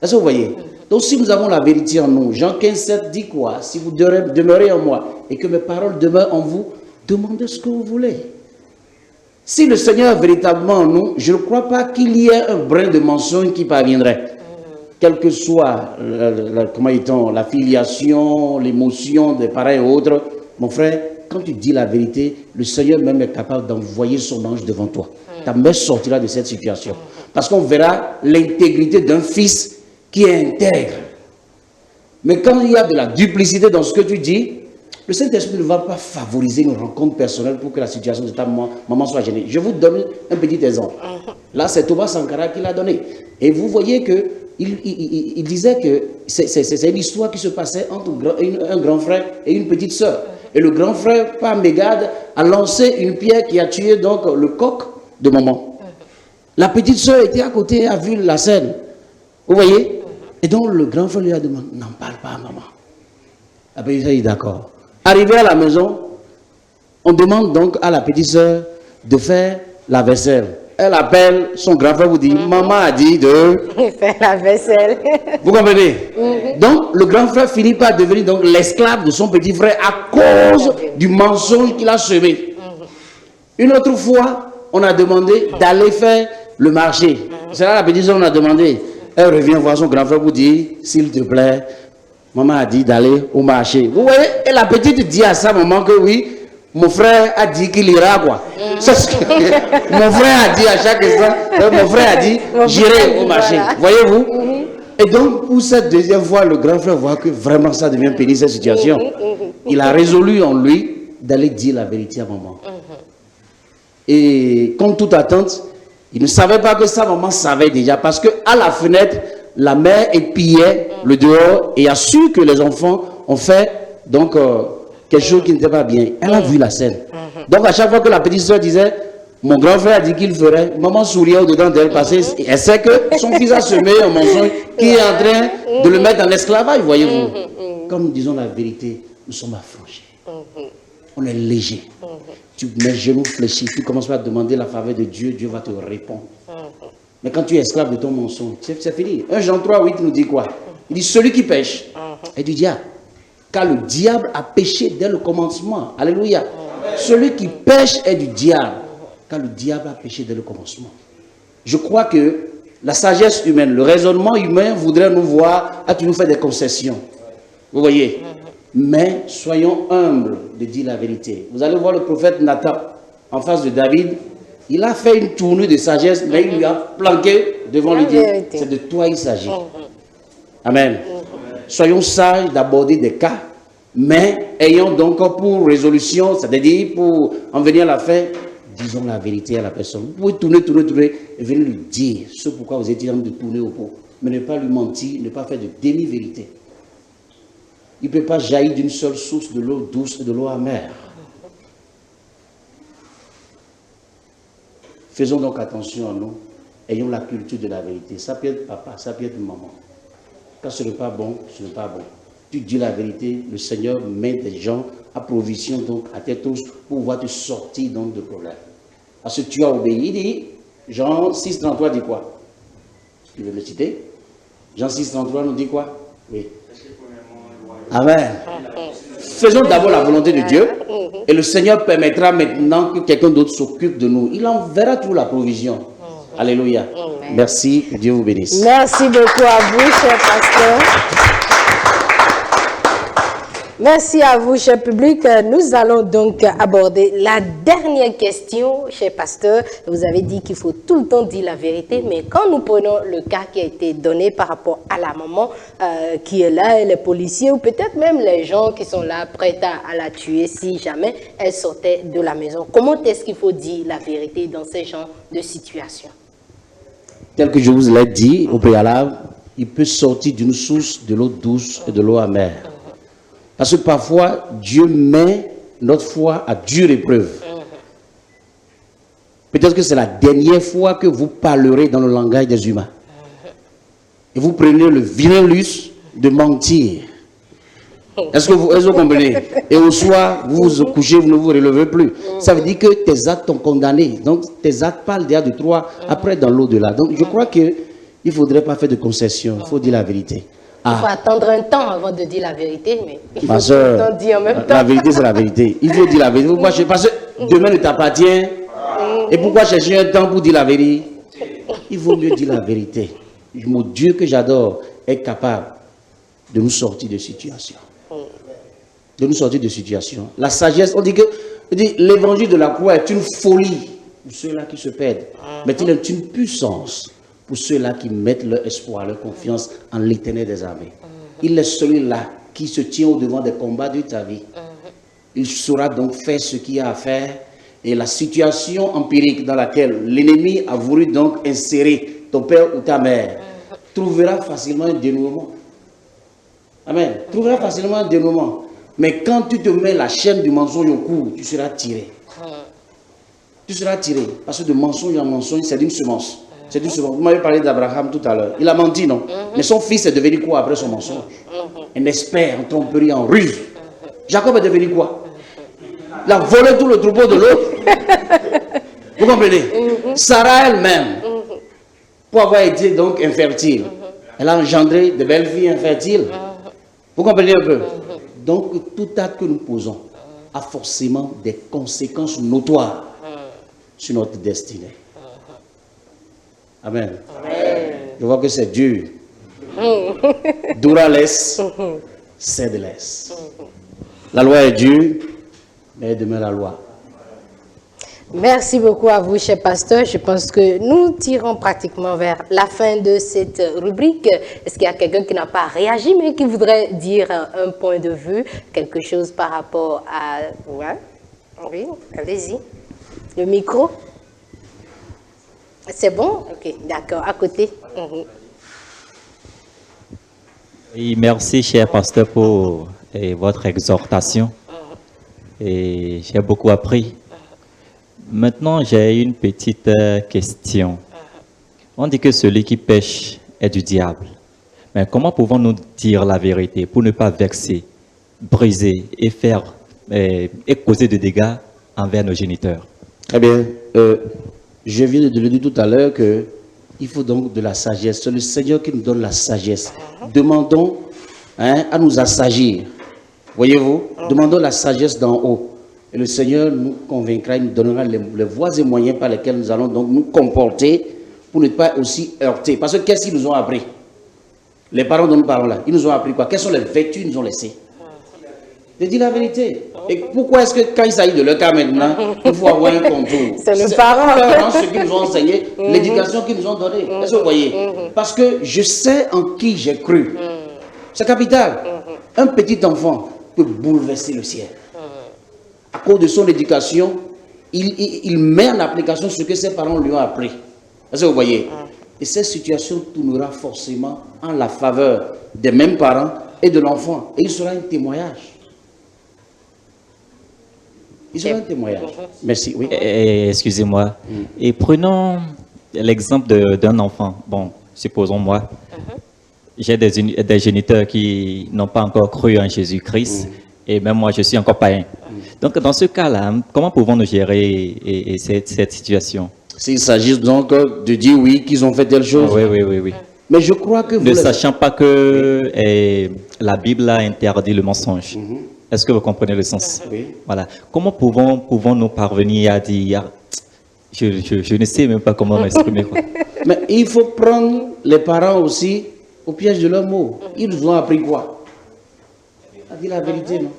Est-ce que vous voyez? Donc si nous avons la vérité en nous, Jean 15,7 dit quoi? Si vous demeurez en moi et que mes paroles demeurent en vous, demandez ce que vous voulez. Si le Seigneur est véritablement en nous, je ne crois pas qu'il y ait un brin de mensonge qui parviendrait. Quelle que soit la filiation, l'émotion des parents et autres, mon frère, quand tu dis la vérité, le Seigneur même est capable d'envoyer son ange devant toi. Ta mère sortira de cette situation. Parce qu'on verra l'intégrité d'un fils qui est intègre. Mais quand il y a de la duplicité dans ce que tu dis, le Saint-Esprit ne va pas favoriser une rencontre personnelle pour que la situation de ta maman soit gênée. Je vous donne un petit exemple. Là, c'est Thomas Sankara qui l'a donné. Et vous voyez que il disait que c'est une histoire qui se passait entre un grand frère et une petite sœur. Et le grand frère, par mégarde, a lancé une pierre qui a tué donc le coq de maman. La petite sœur était à côté et a vu la scène. Vous voyez? Et donc le grand frère lui a demandé, n'en parle pas à maman. La petite sœur dit d'accord. Arrivé à la maison, on demande donc à la petite sœur de faire la vaisselle. Elle appelle son grand frère, vous dit, maman a dit de faire la vaisselle. Vous comprenez? Donc le grand frère finit par devenir donc l'esclave de son petit frère à cause du mensonge qu'il a semé. Une autre fois, on a demandé d'aller faire le marché. C'est là la petite sœur, on a demandé. Elle revient voir son grand frère pour dire, s'il te plaît, maman a dit d'aller au marché. Vous voyez? Et la petite dit à sa maman que oui, mon frère a dit qu'il ira quoi. C'est ce que mon frère a dit à chaque instant. Mon frère a dit, j'irai au marché. Voilà. Voyez-vous? Et donc, pour cette deuxième fois, le grand frère voit que vraiment ça devient pénible cette situation. Il a résolu en lui d'aller dire la vérité à maman. Et comme toute attente, il ne savait pas que sa maman savait déjà, parce qu'à la fenêtre, la mère épiait le dehors et a su que les enfants ont fait donc quelque chose qui n'était pas bien. Elle a vu la scène. Donc à chaque fois que la petite soeur disait, mon grand frère a dit qu'il ferait, maman souriait au-dedans d'elle parce qu'elle sait que son fils a semé un mensonge qui est en train de le mettre en esclavage, voyez-vous. Comme nous disons la vérité, nous sommes affranchis. On est léger. Tu mets les genoux fléchis, tu commences pas à demander la faveur de Dieu, Dieu va te répondre. Mais quand tu es esclave de ton mensonge, c'est fini. 1 Jean 3,8 nous dit quoi? Il dit celui qui pêche est du diable. Car le diable a péché dès le commencement. Alléluia. Celui qui pêche est du diable. Car le diable a péché dès le commencement. Je crois que la sagesse humaine, le raisonnement humain voudrait nous voir à nous faire des concessions. Vous voyez? Mais soyons humbles de dire la vérité. Vous allez voir le prophète Nathan en face de David. Il a fait une tournure de sagesse, mais il lui a planqué devant lui dire, c'est de toi il s'agit. Amen. Soyons sages d'aborder des cas, mais ayons donc pour résolution, c'est-à-dire pour en venir à la fin, disons la vérité à la personne. Vous pouvez tourner, et venir lui dire ce pourquoi vous êtes en train de tourner au pot. Mais ne pas lui mentir, ne pas faire de demi-vérité. Il ne peut pas jaillir d'une seule source de l'eau douce et de l'eau amère. Faisons donc attention à nous, ayons la culture de la vérité. Ça peut être papa, ça peut être maman. Quand ce n'est pas bon, ce n'est pas bon. Tu dis la vérité, le Seigneur met des gens à provision donc à tes tous pour pouvoir te sortir donc de problème. Parce que tu as obéi. Il dit, Jean 6,33 dit quoi? Tu veux le citer? Jean 6,33 nous dit quoi? Oui. Amen. Faisons d'abord la volonté de Dieu et le Seigneur permettra maintenant que quelqu'un d'autre s'occupe de nous. Il enverra toute la provision. Alléluia. Merci, que Dieu vous bénisse. Merci beaucoup à vous, cher pasteur. Merci à vous, cher public. Nous allons donc aborder la dernière question, cher pasteur. Vous avez dit qu'il faut tout le temps dire la vérité, mais quand nous prenons le cas qui a été donné par rapport à la maman qui est là, et les policiers, ou peut-être même les gens qui sont là prêts à la tuer si jamais elle sortait de la maison, comment est-ce qu'il faut dire la vérité dans ces genres de situations? Tel que je vous l'ai dit au préalable, il peut sortir d'une source de l'eau douce et de l'eau amère. Parce que parfois, Dieu met notre foi à dure épreuve. Peut-être que c'est la dernière fois que vous parlerez dans le langage des humains. Et vous prenez le vilain luxe de mentir. Est-ce que vous comprenez? Et au soir, vous vous couchez, vous ne vous relevez plus. Ça veut dire que tes actes sont condamnés. Donc, tes actes parlent déjà de toi après dans l'au-delà. Donc, je crois qu'il ne faudrait pas faire de concessions. Il faut dire la vérité. Il faut attendre un temps avant de dire la vérité, mais il faut Ma soeur, tout le temps dire en même temps. la vérité, c'est la vérité. Il faut dire la vérité. Parce que demain ne t'appartient. Et pourquoi chercher un temps pour dire la vérité? Il vaut mieux dire la vérité. Mon Dieu que j'adore est capable de nous sortir de situations. De nous sortir de situations. La sagesse, on dit que l'évangile de la croix est une folie pour ceux-là qui se perdent. Mais il est une puissance pour ceux-là qui mettent leur espoir, leur confiance en l'Éternel des armées. Il est celui-là qui se tient au-devant des combats de ta vie. Il saura donc faire ce qu'il a à faire. Et la situation empirique dans laquelle l'ennemi a voulu donc insérer ton père ou ta mère trouvera facilement un dénouement. Amen. Trouvera facilement un dénouement. Mais quand tu te mets la chaîne du mensonge au cou, tu seras tiré. Tu seras tiré. Parce que de mensonge en mensonge, c'est une semence. C'est une semence. Vous m'avez parlé d'Abraham tout à l'heure. Il a menti, non? Mais son fils est devenu quoi après son mensonge? Un expert en tromperie, en ruse. Jacob est devenu quoi? Il a volé tout le troupeau de l'autre. Vous comprenez? Sarah elle-même, pour avoir été donc infertile, elle a engendré de belles filles infertiles. Vous comprenez un peu? Donc, tout acte que nous posons a forcément des conséquences notoires sur notre destinée. Amen. Je vois que c'est dur. Dura less, sed less. La loi est dure, mais demain la loi. Merci beaucoup à vous, cher pasteur. Je pense que nous tirons pratiquement vers la fin de cette rubrique. Est-ce qu'il y a quelqu'un qui n'a pas réagi, mais qui voudrait dire un point de vue, quelque chose par rapport à... Ouais. Oui, allez-y. Le micro. C'est bon? Ok, d'accord. À côté. Oui, merci, cher pasteur, pour votre exhortation. Et j'ai beaucoup appris. Maintenant, j'ai une petite question. On dit que celui qui pêche est du diable. Mais comment pouvons-nous dire la vérité pour ne pas vexer, briser et faire et causer des dégâts envers nos géniteurs? Eh bien, je viens de le dire tout à l'heure qu'il faut donc de la sagesse. C'est le Seigneur qui nous donne la sagesse. Demandons à nous assagir. Voyez-vous? Demandons la sagesse d'en haut. Et le Seigneur nous convaincra, il nous donnera les voies et moyens par lesquels nous allons donc nous comporter pour ne pas aussi heurter. Parce que qu'est-ce qu'ils nous ont appris? Les parents dont nous parlons là, ils nous ont appris quoi? Quelles sont les vertus qu'ils nous ont laissées? De dire la vérité. Et pourquoi est-ce que quand il s'agit de leur cas maintenant, il faut avoir un contour? C'est le parent. Ce qu'ils nous ont enseigné, l'éducation qu'ils nous ont donnée. Est-ce que vous voyez? Parce que je sais en qui j'ai cru. C'est capital. Un petit enfant peut bouleverser le ciel. À cause de son éducation, il met en application ce que ses parents lui ont appris. Est-ce que vous voyez? Et cette situation tournera forcément en la faveur des mêmes parents et de l'enfant. Et il sera un témoignage. Il sera un témoignage. Merci. Oui. Excusez-moi. Et prenons l'exemple d'un enfant. Bon, supposons moi. J'ai des géniteurs qui n'ont pas encore cru en Jésus-Christ. Et même moi, je suis encore païen. Donc, dans ce cas-là, comment pouvons-nous gérer cette situation? S'il s'agit donc de dire oui, qu'ils ont fait telle chose. Oui. Mais je crois que vous... Ne sachant pas que la Bible a interdit le mensonge. Est-ce que vous comprenez le sens? Oui. Voilà. Comment pouvons-nous parvenir à dire... Je ne sais même pas comment m'exprimer. Mais il faut prendre les parents aussi au piège de leurs mots. Ils nous ont appris quoi? dit la vérité, non?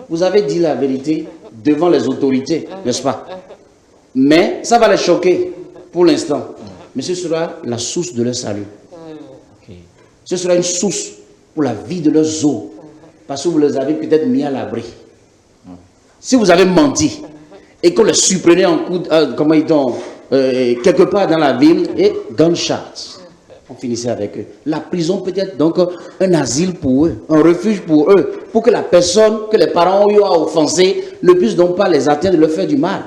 Vous avez dit la vérité devant les autorités, n'est-ce pas? Mais ça va les choquer pour l'instant. Mais ce sera la source de leur salut. Ce sera une source pour la vie de leurs os. Parce que vous les avez peut-être mis à l'abri. Si vous avez menti et qu'on les surprenait en coup quelque part dans la ville et gunshots, on finissait avec eux. La prison peut être donc un asile pour eux, un refuge pour eux, pour que la personne que les parents ont eu à offenser ne puisse donc pas les atteindre, leur faire du mal.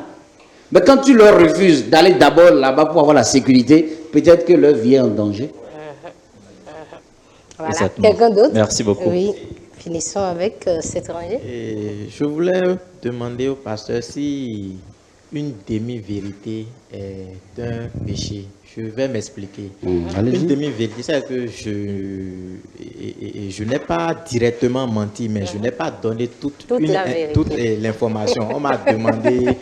Mais quand tu leur refuses d'aller d'abord là-bas pour avoir la sécurité, peut-être que leur vie est en danger. Voilà. Quelqu'un d'autre? Merci beaucoup. Oui, finissons avec cet étranger. Je voulais demander au pasteur si une demi-vérité est un péché. Je vais m'expliquer. Une demi-vérité, c'est que je n'ai pas directement menti, mais je n'ai pas donné toute l'information. On m'a demandé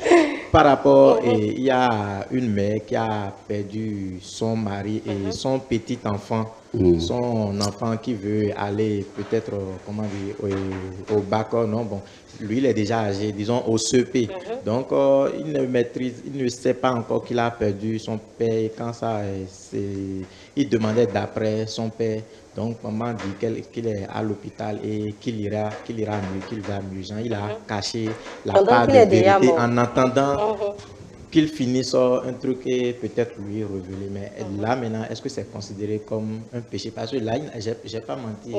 par rapport, il y a une mère qui a perdu son mari et son petit enfant. Son enfant qui veut aller peut-être, comment dire, au bac, non, bon, lui il est déjà âgé, disons au CP. Donc il ne maîtrise, il ne sait pas encore qu'il a perdu son père. Et quand ça, il demandait d'après son père. Donc maman dit qu'il est à l'hôpital et qu'il ira mieux, qu'il va mieux. Il a caché la part de vérité en attendant qu'il finisse un truc et peut-être lui révéler. Mais là maintenant, est-ce que c'est considéré comme un péché? Parce que là, j'ai pas menti,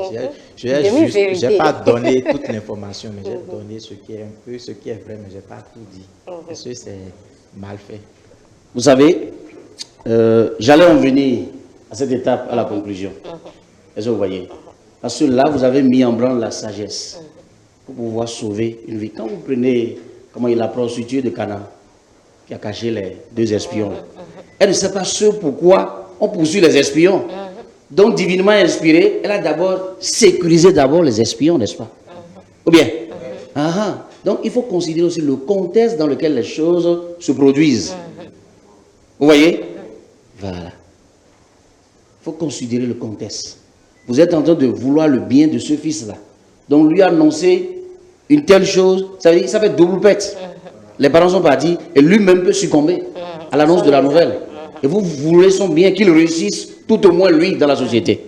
j'ai pas donné toute l'information, mais j'ai donné ce qui est un peu, ce qui est vrai, mais j'ai pas tout dit. Est-ce que c'est mal fait? Vous savez, j'allais en venir à cette étape, à la conclusion. Est-ce que vous voyez? Parce que là, vous avez mis en branle la sagesse pour pouvoir sauver une vie. Quand vous prenez, la prostituée de Cana, qui a caché les 2 espions, elle ne sait pas ce pourquoi on poursuit les espions. Donc, divinement inspirée, elle a d'abord sécurisé les espions, n'est-ce pas? Ou bien? Donc, il faut considérer aussi le contexte dans lequel les choses se produisent. Vous voyez? Voilà. Il faut considérer le contexte. Vous êtes en train de vouloir le bien de ce fils-là. Donc, lui annoncer une telle chose, ça veut dire, ça fait double pète. Les parents sont partis et lui-même peut succomber à l'annonce de la nouvelle. Et vous voulez son bien, qu'il réussisse tout au moins lui dans la société.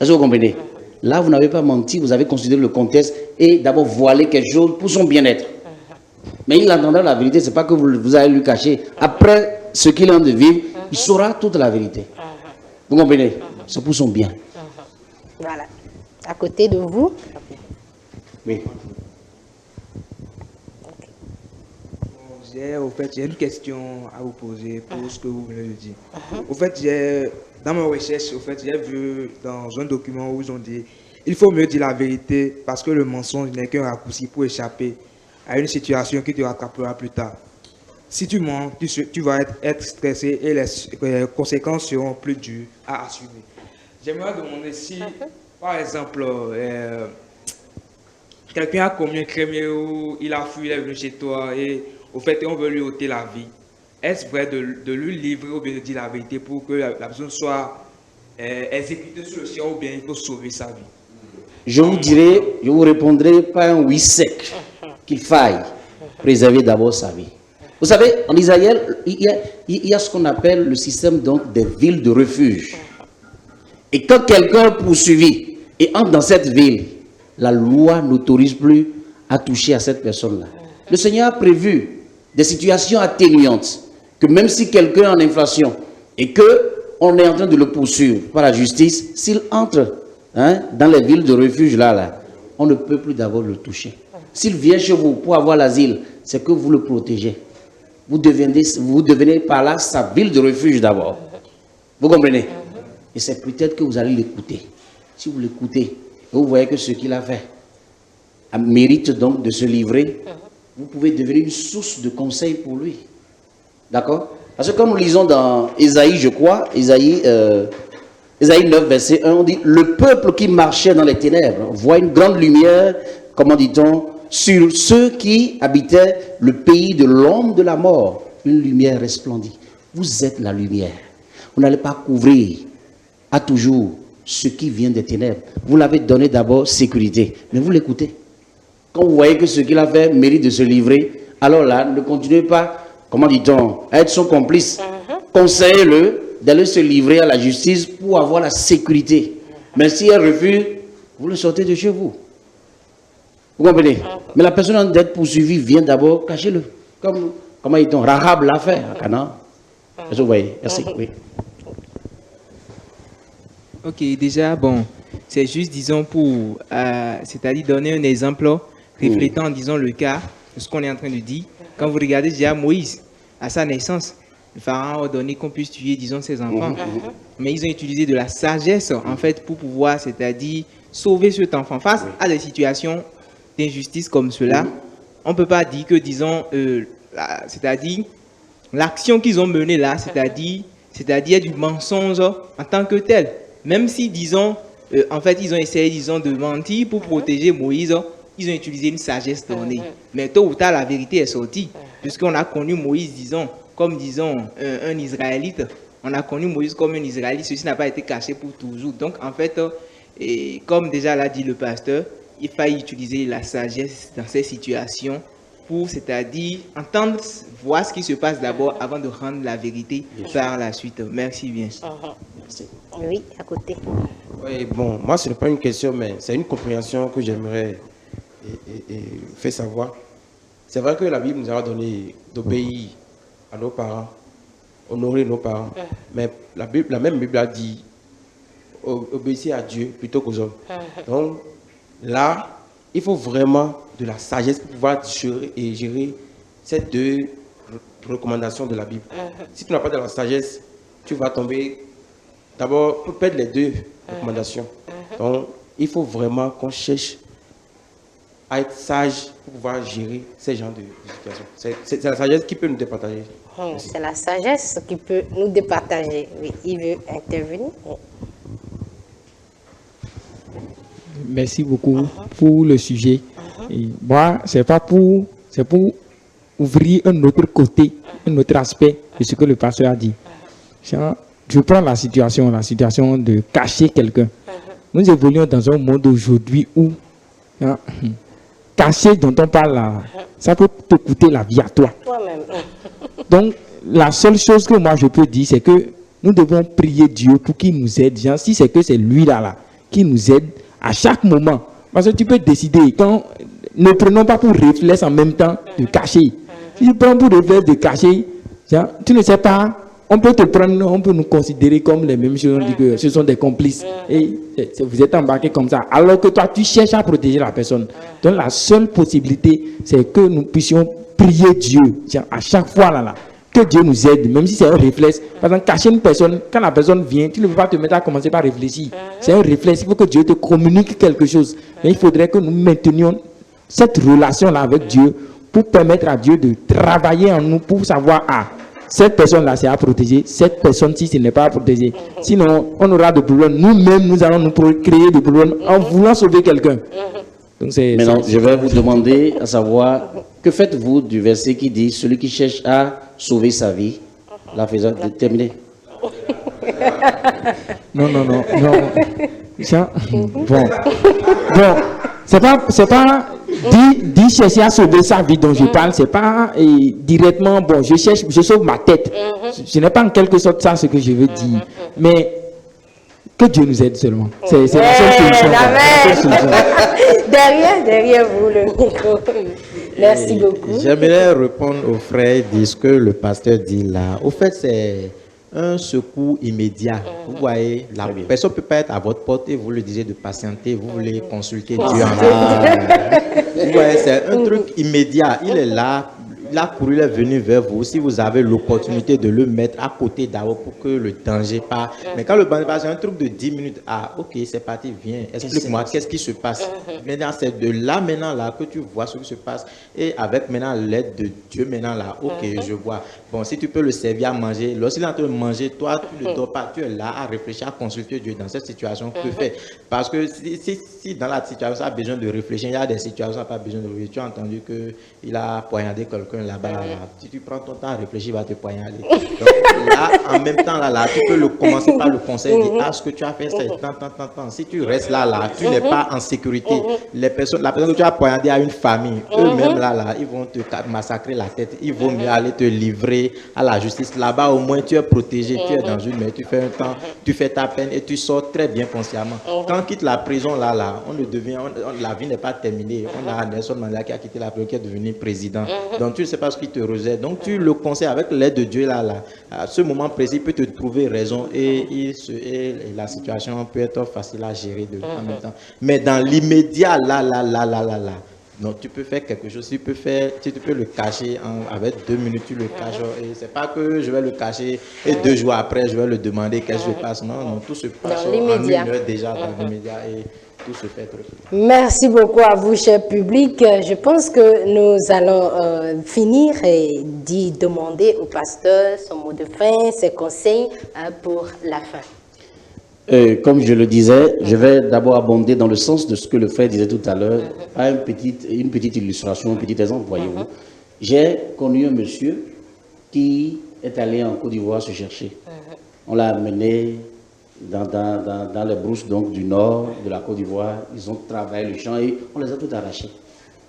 Est-ce que vous comprenez? Là, vous n'avez pas menti, vous avez considéré le contexte et d'abord voilé quelque chose pour son bien-être. Mais il entendra la vérité, ce n'est pas que vous allez lui cacher. Après ce qu'il a de vivre, il saura toute la vérité. Vous comprenez? C'est pour son bien. Voilà. À côté de vous? Oui. Au fait, j'ai une question à vous poser pour ce que vous venez de dire. Au fait, dans ma recherche, j'ai vu dans un document où ils ont dit il faut mieux dire la vérité parce que le mensonge n'est qu'un raccourci pour échapper à une situation qui te rattrapera plus tard. Si tu mens, tu vas être stressé et les conséquences seront plus dures à assumer. J'aimerais demander si, par exemple, quelqu'un a commis un crime ou il a fui, il est venu chez toi et au fait, on veut lui ôter la vie. Est-ce vrai de lui livrer ou bien de dire la vérité pour que la personne soit exécutée sur le ciel ou bien il faut sauver sa vie? Je vous répondrai par un oui sec, qu'il faille préserver d'abord sa vie. Vous savez, en Israël, il y a ce qu'on appelle le système donc, des villes de refuge. Et quand quelqu'un est poursuivi et entre dans cette ville, la loi n'autorise plus à toucher à cette personne-là. Le Seigneur a prévu des situations atténuantes, que même si quelqu'un est en infraction et qu'on est en train de le poursuivre par la justice, s'il entre dans les villes de refuge, là, on ne peut plus d'abord le toucher. S'il vient chez vous pour avoir l'asile, c'est que vous le protégez. Vous devenez par là sa ville de refuge d'abord. Vous comprenez? Et c'est peut-être que vous allez l'écouter. Si vous l'écoutez, vous voyez que ce qu'il a fait mérite donc de se livrer, vous pouvez devenir une source de conseil pour lui. D'accord? Parce que comme nous lisons dans Ésaïe, je crois, Ésaïe 9, verset 1, on dit « Le peuple qui marchait dans les ténèbres voit une grande lumière, comment dit-on, sur ceux qui habitaient le pays de l'homme de la mort. Une lumière resplendit. » Vous êtes la lumière. Vous n'allez pas couvrir à toujours ce qui vient des ténèbres. Vous l'avez donné d'abord sécurité, mais vous l'écoutez. quand vous voyez que ce qu'il a fait mérite de se livrer, alors là, ne continuez pas, comment dit-on, à être son complice. Conseillez-le d'aller se livrer à la justice pour avoir la sécurité. Mais si elle refuse, vous le sortez de chez vous. Vous comprenez? Mais la personne en d'être poursuivie vient d'abord, cachez-le. Comme, comment dit-on, Rahab l'a fait à Canaan. Vous voyez, merci. Oui. Ok, déjà, bon, c'est juste, disons, pour, c'est-à-dire donner un exemple reflétant, disons, le cas de ce qu'on est en train de dire. Quand vous regardez déjà Moïse, à sa naissance, le pharaon a donné qu'on puisse tuer, disons, ses enfants. Mais ils ont utilisé de la sagesse, en fait, pour pouvoir, c'est-à-dire, sauver cet enfant. Face à des situations d'injustice comme cela, on ne peut pas dire que, disons, c'est-à-dire, l'action qu'ils ont menée là, c'est-à-dire du mensonge en tant que tel. Même si, disons, en fait, ils ont essayé, disons, de mentir pour protéger Moïse, ils ont utilisé une sagesse donnée. Mais tôt ou tard, la vérité est sortie. Puisqu'on a connu Moïse, disons, comme, disons, un Israélite. On a connu Moïse comme un Israélite. Ceci n'a pas été caché pour toujours. Donc, en fait, et comme déjà l'a dit le pasteur, il fallait utiliser la sagesse dans ces situations pour, c'est-à-dire, entendre, voir ce qui se passe d'abord avant de rendre la vérité par la suite. Merci bien. Merci. Oui, à côté. Oui, bon, moi, ce n'est pas une question, mais c'est une compréhension que j'aimerais faire savoir. C'est vrai que la Bible nous a donné d'obéir à nos parents, honorer nos parents. Mais la même Bible a dit obéissez à Dieu plutôt qu'aux hommes. Donc, là, il faut vraiment de la sagesse pour pouvoir gérer ces deux recommandations de la Bible. Si tu n'as pas de la sagesse, tu vas tomber d'abord pour perdre les deux recommandations. Donc, il faut vraiment qu'on cherche à être sage pour pouvoir gérer ces genres de situations. C'est la sagesse qui peut nous départager. C'est la sagesse qui peut nous départager. Oui, il veut intervenir. Merci beaucoup pour le sujet. Et moi, c'est pour ouvrir un autre côté, un autre aspect de ce que le pasteur a dit. Je prends la situation de cacher quelqu'un. Nous évoluons dans un monde aujourd'hui où cacher dont on parle là, ça peut te coûter la vie à toi. Toi-même. Donc, la seule chose que moi je peux dire, c'est que nous devons prier Dieu pour qu'il nous aide. Si c'est que c'est lui là, qui nous aide à chaque moment. Parce que tu peux décider, quand ne prenons pas pour réflexe en même temps de cacher. Si tu prends pour réflexe de cacher, tu ne sais pas, on peut te prendre, on peut nous considérer comme les mêmes choses, on dit que ce sont des complices. Et vous êtes embarqués comme ça. Alors que toi, tu cherches à protéger la personne. Donc la seule possibilité, c'est que nous puissions prier Dieu à chaque fois là. Que Dieu nous aide, même si c'est un réflexe. Par exemple, cacher une personne, quand la personne vient, tu ne peux pas te mettre à commencer par réfléchir. C'est un réflexe, il faut que Dieu te communique quelque chose. Mais il faudrait que nous maintenions cette relation-là avec Dieu pour permettre à Dieu de travailler en nous pour savoir, cette personne-là, c'est à protéger, cette personne-ci, ce n'est pas à protéger. Sinon, on aura des problèmes. Nous-mêmes, nous allons nous créer des problèmes en voulant sauver quelqu'un. Maintenant, je vais vous demander à savoir, que faites-vous du verset qui dit, celui qui cherche à sauver sa vie, la faisant terminer. Non. Bon, c'est pas dit chercher à sauver sa vie dont je parle, c'est pas directement, bon, je sauve ma tête. Ce n'est pas en quelque sorte ça ce que je veux dire. Mais que Dieu nous aide seulement. C'est la seule solution. Derrière vous, le micro. Merci beaucoup. J'aimerais répondre aux frères, dire ce que le pasteur dit là. Au fait, c'est un secours immédiat. Vous voyez, la personne peut pas être à votre porte et vous le disiez de patienter, vous voulez consulter Dieu en vous voyez, c'est un truc immédiat. Il est là, il a couru, il est venu vers vous. Si vous avez l'opportunité de le mettre à côté d'abord pour que le danger part. Mais quand le danger part, c'est un truc de 10 minutes. Ok, c'est parti, viens, explique-moi, qu'est-ce qui se passe. Maintenant, c'est de là maintenant là que tu vois ce qui se passe. Et avec maintenant l'aide de Dieu, maintenant là, ok, je vois. Bon, si tu peux le servir à manger, lorsqu'il est en train de manger, toi, tu ne dors pas, tu es là à réfléchir, à consulter Dieu dans cette situation. Que faire? Parce que si dans la situation, ça a besoin de réfléchir, il y a des situations, ça n'a pas besoin de réfléchir. Tu as entendu qu'il a poignardé quelqu'un là-bas, si tu prends ton temps à réfléchir, il va te poignarder. Donc là, en même temps, là, tu peux commencer par le conseil, dire, ah, ce que tu as fait, c'est tant. Si tu restes là, tu n'es pas en sécurité. La personne que tu as poignardé à une famille, eux-mêmes, là, ils vont te massacrer la tête. Ils vont mieux aller te livrer à la justice. Là-bas, au moins, tu es protégé, tu es dans une maison, tu fais un temps, tu fais ta peine et tu sors très bien consciemment. Quand on quitte la prison, là, on ne devient, la vie n'est pas terminée. On a Nelson Mandela qui a quitté la prison, qui est devenu président. Donc, tu ne sais pas ce qui te rejette. Donc, tu le conseilles avec l'aide de Dieu, là, à ce moment précis, il peut te trouver raison et la situation peut être facile à gérer en même temps. Mais dans l'immédiat, là, donc tu peux faire quelque chose, tu peux le cacher avec 2 minutes, tu le caches. Et c'est pas que je vais le cacher et 2 jours après, je vais le demander qu'est-ce qui se passe. Non, tout se passe en 1 heure déjà dans l'immédiat et tout se fait très vite. Merci beaucoup à vous, cher public. Je pense que nous allons finir et demander au pasteur son mot de fin, ses conseils pour la fin. Comme je le disais, je vais d'abord abonder dans le sens de ce que le frère disait tout à l'heure, à une petite illustration, un petit exemple, voyez-vous. J'ai connu un monsieur qui est allé en Côte d'Ivoire se chercher. On l'a amené dans les brousses donc, du nord de la Côte d'Ivoire. Ils ont travaillé le champ et on les a tous arrachés.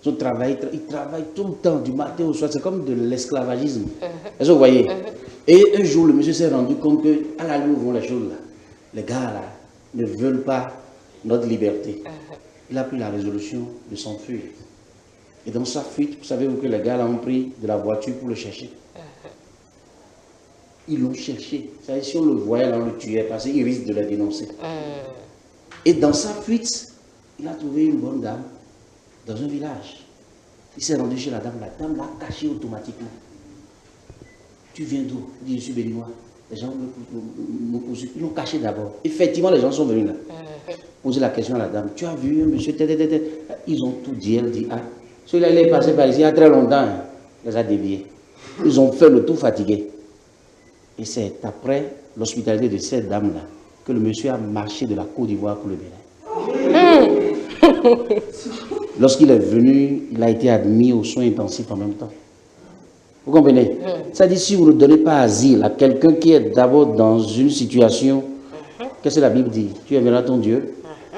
Ils travaillent tout le temps, du matin au soir. C'est comme de l'esclavagisme. Est-ce que vous voyez? Et un jour, le monsieur s'est rendu compte qu'à la loupe vont les choses là. Les gars là ne veulent pas notre liberté. Il a pris la résolution de s'enfuir. Et dans sa fuite, savez-vous que les gars là ont pris de la voiture pour le chercher. Ils l'ont cherché. C'est-à-dire, si on le voyait, là, on le tuait parce qu'il risque de les dénoncer. Et dans sa fuite, il a trouvé une bonne dame dans un village. Il s'est rendu chez la dame l'a caché automatiquement. Tu viens d'où? Il dit, je suis béninois. Les gens me poursuivent. Ils l'ont caché d'abord. Effectivement, les gens sont venus là. Poser la question à la dame. Tu as vu un monsieur? Ils ont tout dit. Elle dit, ah, celui-là, il est passé par ici il y a très longtemps. Hein. Il les a déviés. Ils ont fait le tout fatigué. Et c'est après l'hospitalité de cette dame-là que le monsieur a marché de la Côte d'Ivoire pour le Bénin. Lorsqu'il est venu, il a été admis aux soins intensifs en même temps. Vous comprenez? Ça dit, si vous ne donnez pas asile à quelqu'un qui est d'abord dans une situation, qu'est-ce que la Bible dit? Tu aimeras ton Dieu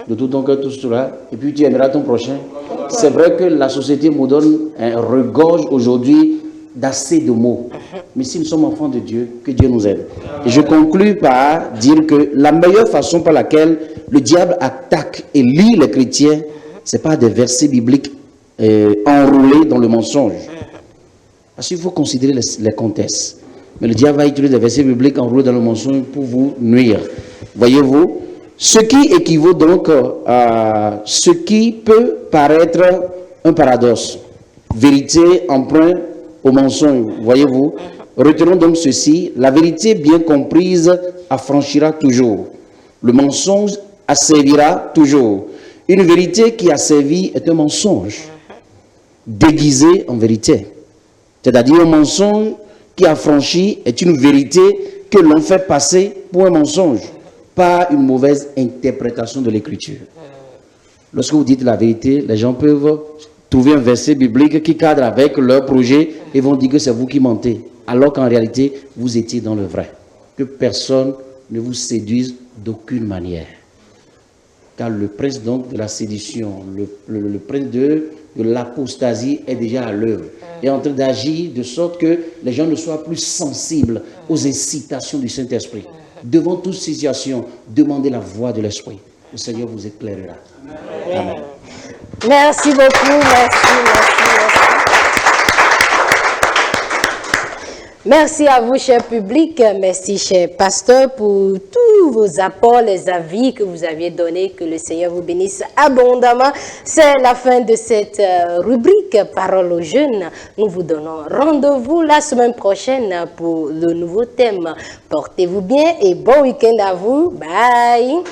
de tout ton cœur, tout cela, et puis tu aimeras ton prochain. C'est vrai que la société moderne regorge aujourd'hui d'assez de mots. Mais si nous sommes enfants de Dieu, que Dieu nous aide. Et je conclus par dire que la meilleure façon par laquelle le diable attaque et lie les chrétiens, c'est pas des versets bibliques enroulés dans le mensonge. Parce qu'il faut considérer les contextes. Mais le diable va utiliser des versets bibliques enroulés dans le mensonge pour vous nuire. Voyez-vous? Ce qui équivaut donc à ce qui peut paraître un paradoxe. Vérité emprunt au mensonge. Voyez-vous? Retenons donc ceci. La vérité bien comprise affranchira toujours. Le mensonge asservira toujours. Une vérité qui asservit est un mensonge déguisé en vérité. C'est-à-dire un mensonge qui affranchit est une vérité que l'on fait passer pour un mensonge, pas une mauvaise interprétation de l'écriture. Lorsque vous dites la vérité, les gens peuvent trouver un verset biblique qui cadre avec leur projet et vont dire que c'est vous qui mentez, alors qu'en réalité, vous étiez dans le vrai. Que personne ne vous séduise d'aucune manière. Car le prince donc de la séduction, le prince de l'apostasie est déjà à l'œuvre. Et en train d'agir de sorte que les gens ne soient plus sensibles aux incitations du Saint-Esprit. Devant toute situation, demandez la voix de l'Esprit. Le Seigneur vous éclairera. Amen. Merci beaucoup, merci. Merci à vous, cher public. Merci, cher pasteur, pour tous vos apports, les avis que vous aviez donnés. Que le Seigneur vous bénisse abondamment. C'est la fin de cette rubrique Parole aux jeunes. Nous vous donnons rendez-vous la semaine prochaine pour de nouveaux thèmes. Portez-vous bien et bon week-end à vous. Bye.